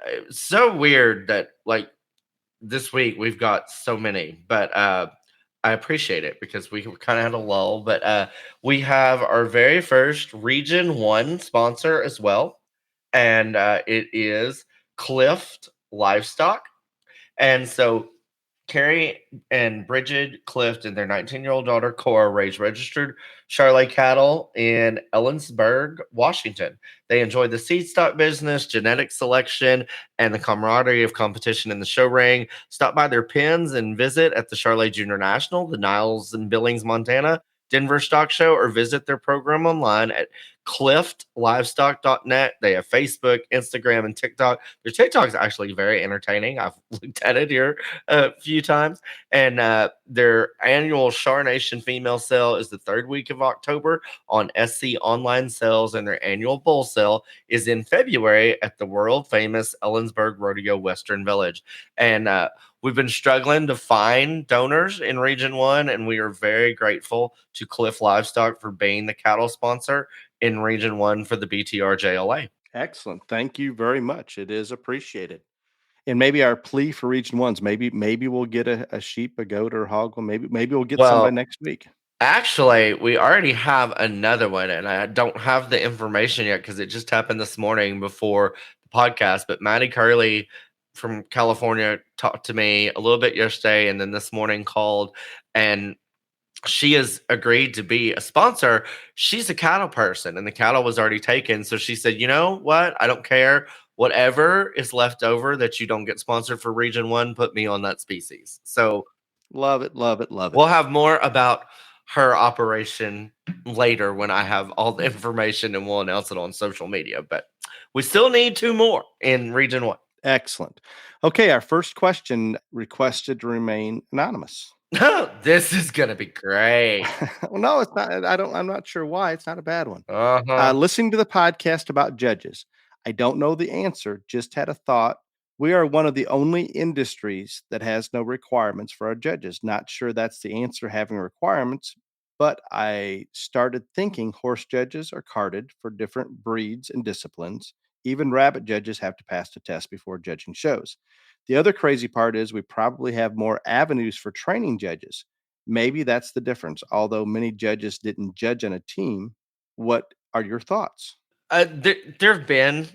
it's so weird that this week we've got so many. But I appreciate it because we kind of had a lull, but we have our very first Region 1 sponsor as well, and it is Clift Livestock. And so Carrie and Bridget Clift and their 19-year-old daughter Cora raise registered Charolais cattle in Ellensburg, Washington. They enjoy the seed stock business, genetic selection, and the camaraderie of competition in the show ring. Stop by their pens and visit at the Charolais Junior National, the Niles and Billings, Montana, Denver Stock Show, or visit their program online at cliftlivestock.net. They have Facebook, Instagram, and TikTok. Their TikTok is actually very entertaining. I've looked at it here a few times. And their annual Char Nation female sale is the third week of October on SC Online Sales, and their annual bull sale is in February at the world famous Ellensburg Rodeo Western Village. And we've been struggling to find donors in Region 1, and we are very grateful to Cliff Livestock for being the cattle sponsor in Region 1 for the BTR JLA. Excellent. Thank you very much. It is appreciated. And maybe our plea for Region 1s, maybe we'll get a sheep, a goat, or a hog. Well, maybe we'll get some by next week. Actually, we already have another one, and I don't have the information yet because it just happened this morning before the podcast. But Maddie Curley from California talked to me a little bit yesterday, and then this morning called, and she has agreed to be a sponsor. She's a cattle person, and the cattle was already taken. So she said, you know what? I don't care. Whatever is left over that you don't get sponsored for Region 1, put me on that species. So love it, love it, love it. We'll have more about her operation later when I have all the information, and we'll announce it on social media. But we still need 2 more in Region 1. Excellent. Okay, our first question requested to remain anonymous. This is going to be great. Well, no, it's not. I'm not sure why. It's not a bad one. Uh-huh. Listening to the podcast about judges, I don't know the answer, just had a thought. We are one of the only industries that has no requirements for our judges. Not sure that's the answer, having requirements, but I started thinking horse judges are carded for different breeds and disciplines. Even rabbit judges have to pass the test before judging shows. The other crazy part is we probably have more avenues for training judges. Maybe that's the difference. Although many judges didn't judge on a team, what are your thoughts? There have been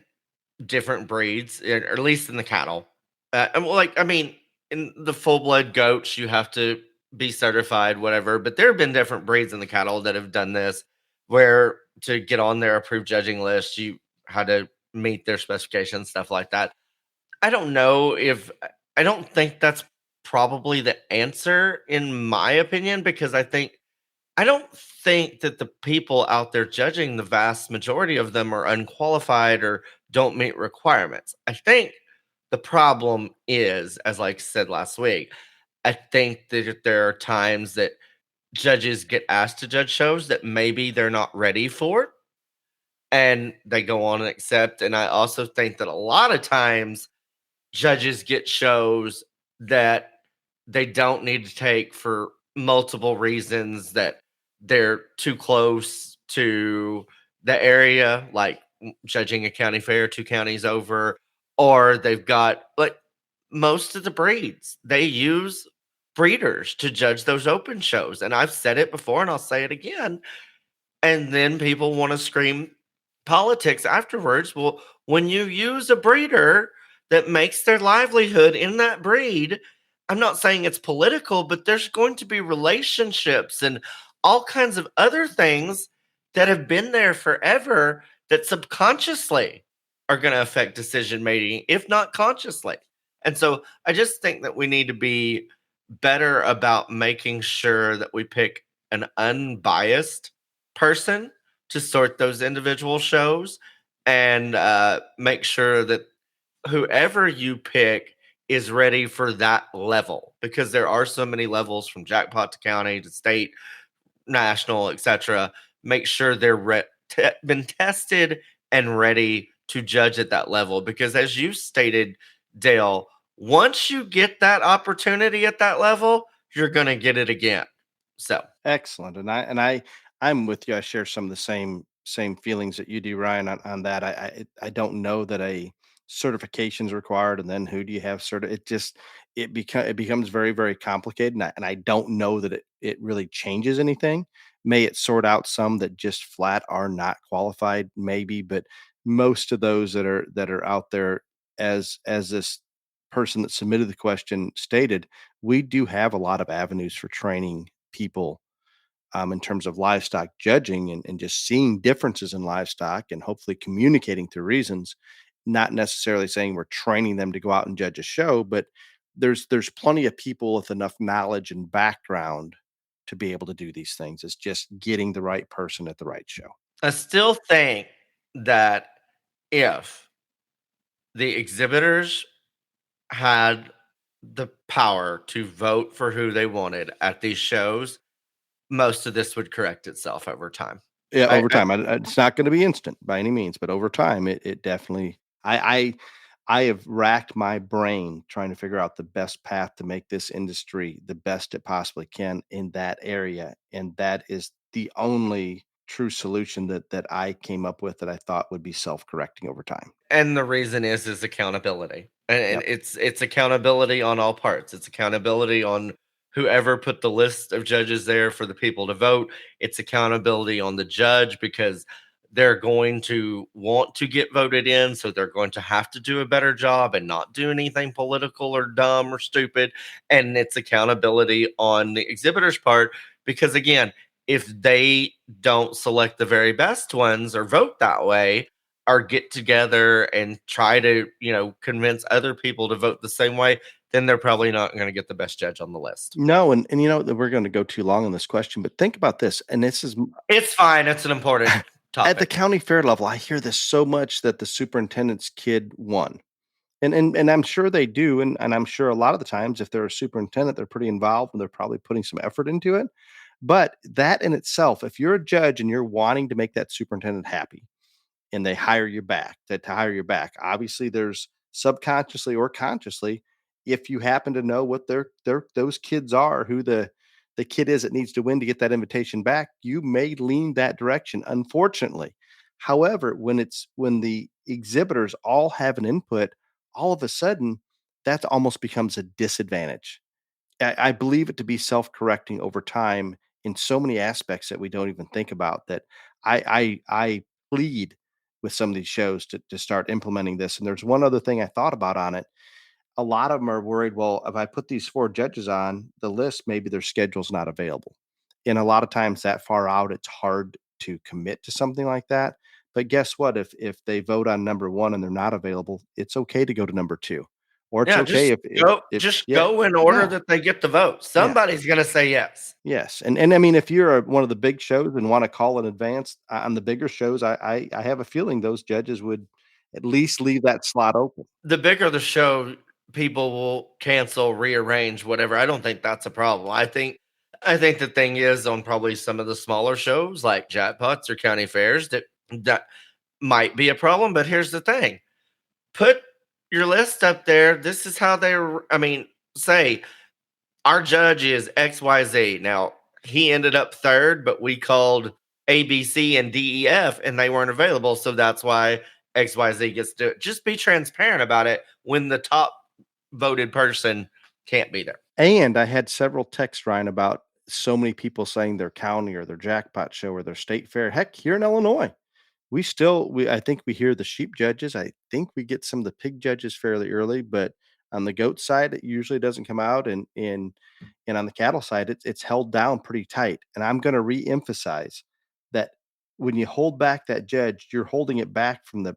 different breeds, or at least in the cattle. In the full blood goats, you have to be certified, whatever. But there have been different breeds in the cattle that have done this, where to get on their approved judging list, you had to meet their specifications, stuff like that. I don't think that's probably the answer, in my opinion, because I don't think that the people out there judging, the vast majority of them, are unqualified or don't meet requirements. I think the problem is, as I said last week, I think that there are times that judges get asked to judge shows that maybe they're not ready for, and they go on and accept. And I also think that a lot of times judges get shows that they don't need to take for multiple reasons, that they're too close to the area, like judging a county fair 2 counties over, or they've got, like, most of the breeds, they use breeders to judge those open shows. And I've said it before and I'll say it again. And then people want to scream politics afterwards. Well, when you use a breeder that makes their livelihood in that breed, I'm not saying it's political, but there's going to be relationships and all kinds of other things that have been there forever that subconsciously are going to affect decision making, if not consciously. And so I just think that we need to be better about making sure that we pick an unbiased person to sort those individual shows, and make sure that whoever you pick is ready for that level, because there are so many levels from jackpot to county to state, national, etc. Make sure they're been tested and ready to judge at that level, because as you stated, Dale, once you get that opportunity at that level, you're going to get it again. So excellent. And I'm with you. I share some of the same feelings that you do, Ryan, on that. I don't know that a certifications required, and then who do you have it becomes very, very complicated, and I don't know that it really changes anything. May it sort out some that just flat are not qualified, maybe, but most of those that are out there, as this person that submitted the question stated, we do have a lot of avenues for training people, in terms of livestock judging, and just seeing differences in livestock and hopefully communicating through reasons, not necessarily saying we're training them to go out and judge a show, but there's plenty of people with enough knowledge and background to be able to do these things. It's just getting the right person at the right show. I still think that if the exhibitors had the power to vote for who they wanted at these shows, most of this would correct itself over time. Yeah, I, over time. It's not going to be instant by any means, but over time, it definitely. I have racked my brain trying to figure out the best path to make this industry the best it possibly can in that area, and that is the only true solution that I came up with that I thought would be self-correcting over time. and the reason is accountability, and Yep. it's accountability on all parts. It's accountability on whoever put the list of judges there for the people to vote. It's accountability on the judge, because they're going to want to get voted in, so they're going to have to do a better job and not do anything political or dumb or stupid. And it's accountability on the exhibitor's part, because again, if they don't select the very best ones or vote that way, or get together and try to, convince other people to vote the same way, then they're probably not going to get the best judge on the list. No, and that we're going to go too long on this question, but think about this, and this is It's fine. It's an important topic. at the county fair level. I hear this so much that the superintendent's kid won. And I'm sure they do, and I'm sure a lot of the times, if they're a superintendent, they're pretty involved and they're probably putting some effort into it. But that in itself, if you're a judge and you're wanting to make that superintendent happy, and they hire you back to hire you back, obviously there's subconsciously or consciously, if you happen to know what those kids are, who the kid is that needs to win to get that invitation back, you may lean that direction, unfortunately. However, when the exhibitors all have an input, all of a sudden that almost becomes a disadvantage. I believe it to be self-correcting over time in so many aspects that we don't even think about, that I plead with some of these shows to start implementing this. And there's one other thing I thought about on it. A lot of them are worried, well, if I put these 4 judges on the list, maybe their schedule's not available. And a lot of times that far out, it's hard to commit to something like that. But guess what? If they vote on number 1 and they're not available, it's okay to go to number 2. Or it's okay just go in order that they get the vote. Somebody's going to say yes. Yes. And I mean, if you're one of the big shows and want to call in advance on the bigger shows, I have a feeling those judges would at least leave that slot open. The bigger the show, people will cancel, rearrange, whatever. I don't think that's a problem. I think the thing is, on probably some of the smaller shows like jackpots or county fairs, that might be a problem. But here's the thing: put your list up there. This is how say our judge is XYZ. Now, he ended up 3rd, but we called A, B, C, and D, E, F, and they weren't available. So that's why XYZ gets to do it. Just be transparent about it when the top voted person can't be there. And I had several texts, Ryan, about so many people saying their county or their jackpot show or their state fair. Heck, here in Illinois, I think we hear the sheep judges. I think we get some of the pig judges fairly early, but on the goat side, it usually doesn't come out. And on the cattle side, it's held down pretty tight. And I'm going to reemphasize that when you hold back that judge, you're holding it back from the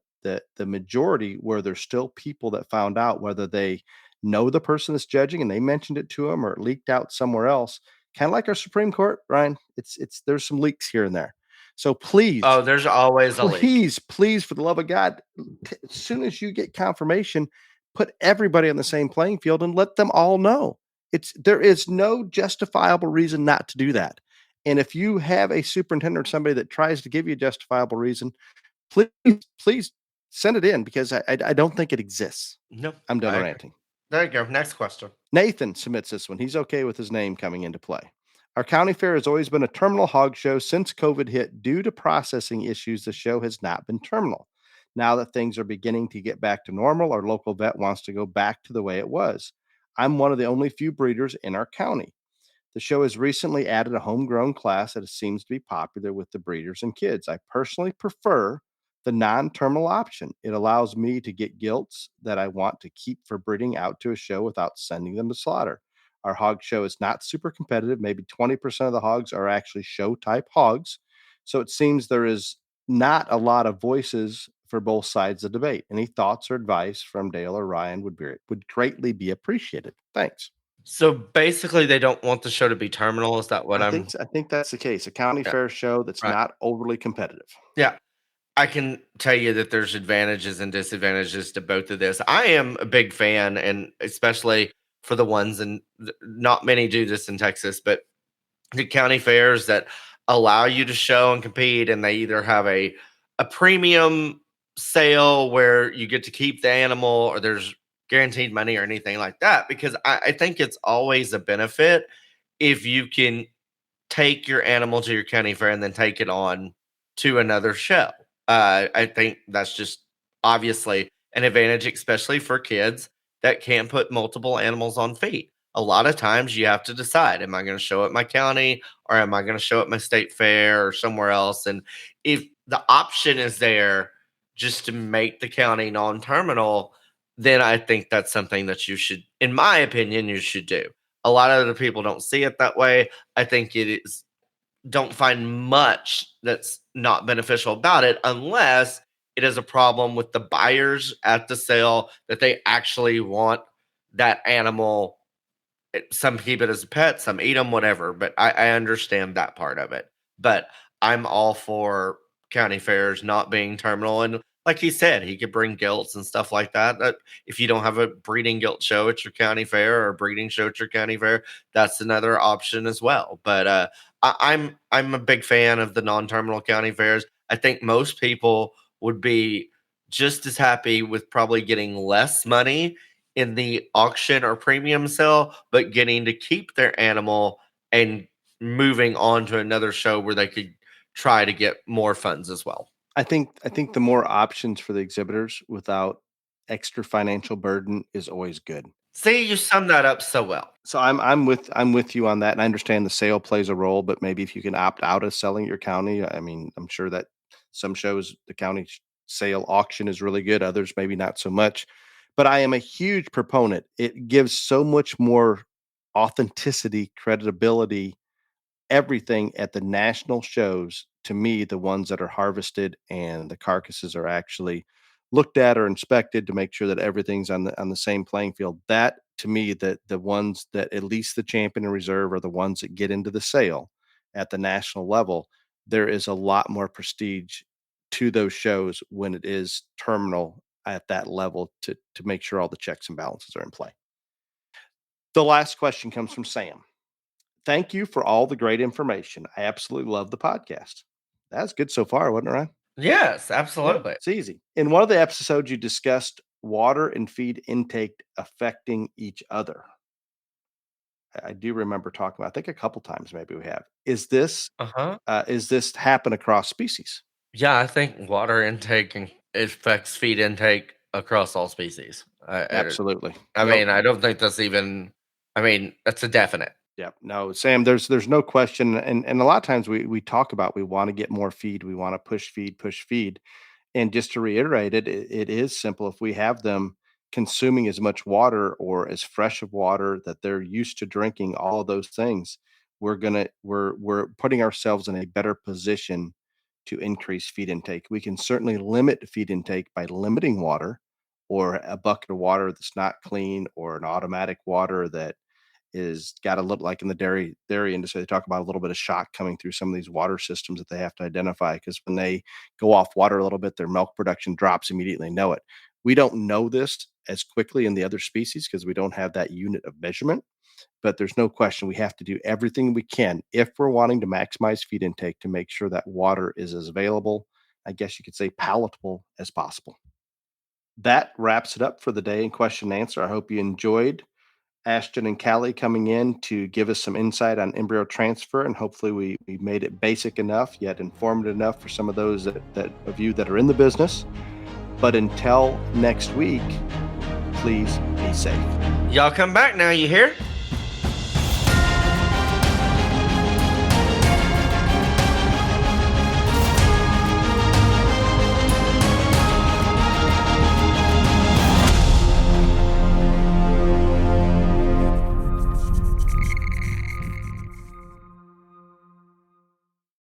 majority, where there's still people that found out, whether they know the person that's judging and they mentioned it to them or it leaked out somewhere else. Kind of like our Supreme Court, Ryan. There's some leaks here and there. So please. Oh, there's always a leak. Please, for the love of God, as soon as you get confirmation, put everybody on the same playing field and let them all know. There is no justifiable reason not to do that. And if you have a superintendent or somebody that tries to give you a justifiable reason, please send it in, because I don't think it exists. No, I'm done ranting. There you go. Next question. Nathan submits this one. He's okay with his name coming into play. Our county fair has always been a terminal hog show. Since COVID hit, due to processing issues, the show has not been terminal. Now that things are beginning to get back to normal, our local vet wants to go back to the way it was. I'm one of the only few breeders in our county. The show has recently added a homegrown class that seems to be popular with the breeders and kids. I personally prefer the non terminal option. It allows me to get gilts that I want to keep for breeding out to a show without sending them to slaughter. Our hog show is not super competitive. Maybe 20% of the hogs are actually show type hogs. So it seems there is not a lot of voices for both sides of the debate. Any thoughts or advice from Dale or Ryan would greatly be appreciated. Thanks. So basically, they don't want the show to be terminal. Is that what I'm? I think that's the case. A county Yeah, fair show that's right. not overly competitive. Yeah. I can tell you that there's advantages and disadvantages to both of this. I am a big fan, and especially for the ones, and not many do this in Texas, but the county fairs that allow you to show and compete, and they either have a premium sale where you get to keep the animal, or there's guaranteed money or anything like that. Because I think it's always a benefit if you can take your animal to your county fair and then take it on to another show. I think that's just obviously an advantage, especially for kids that can't put multiple animals on feed. A lot of times you have to decide, am I going to show at my county, or am I going to show at my state fair or somewhere else? And if the option is there just to make the county non-terminal, then I think that's something that you should, in my opinion, you should do. A lot of other people don't see it that way. I think it is, don't find much that's not beneficial about it, unless it is a problem with the buyers at the sale that they actually want that animal. Some keep it as a pet, some eat them, whatever. But I understand that part of it. But I'm all for county fairs not being terminal. And like he said, he could bring gilts and stuff like that. That if you don't have a breeding gilt show at your county fair, or a breeding show at your county fair, that's another option as well. But I'm a big fan of the non-terminal county fairs. I think most people would be just as happy with probably getting less money in the auction or premium sale, but getting to keep their animal and moving on to another show where they could try to get more funds as well. I think the more options for the exhibitors without extra financial burden is always good. See, you summed that up so well. So I'm with you on that, and I understand the sale plays a role, but maybe if you can opt out of selling your county, I mean, I'm sure that some shows the county sale auction is really good, others maybe not so much. But I am a huge proponent. It gives so much more authenticity, credibility, everything at the national shows. To me, the ones that are harvested and the carcasses are actually looked at or inspected to make sure that everything's on the same playing field. That to me, that the ones that at least the champion and reserve are the ones that get into the sale at the national level. There is a lot more prestige to those shows when it is terminal at that level to make sure all the checks and balances are in play. The last question comes from Sam. Thank you for all the great information. I absolutely love the podcast. That's good so far, wasn't it, Ryan? Yes, absolutely. It's easy. In one of the episodes, you discussed water and feed intake affecting each other. I do remember talking about, I think a couple times maybe we have. Is this happen across species? Yeah, I think water intake affects feed intake across all species. Absolutely. I mean, I don't think that's even. I mean, that's a definite. Yeah, no, Sam, there's no question. And a lot of times we talk about, we want to get more feed. We want to push feed. And just to reiterate it is simple. If we have them consuming as much water or as fresh of water that they're used to drinking, all of those things, we're putting ourselves in a better position to increase feed intake. We can certainly limit feed intake by limiting water, or a bucket of water that's not clean, or an automatic water that is got a little, like in the dairy industry, they talk about a little bit of shock coming through some of these water systems that they have to identify, because when they go off water a little bit, their milk production drops immediately. They know it. We don't know this as quickly in the other species because we don't have that unit of measurement, but there's no question we have to do everything we can if we're wanting to maximize feed intake to make sure that water is as available, I guess you could say palatable, as possible. That wraps it up for the day in question and answer. I hope you enjoyed Ashten and Kalli coming in to give us some insight on embryo transfer, and hopefully we made it basic enough yet informative enough for some of those that of you that are in the business. But until next week, please be safe. Y'all come back now, you hear?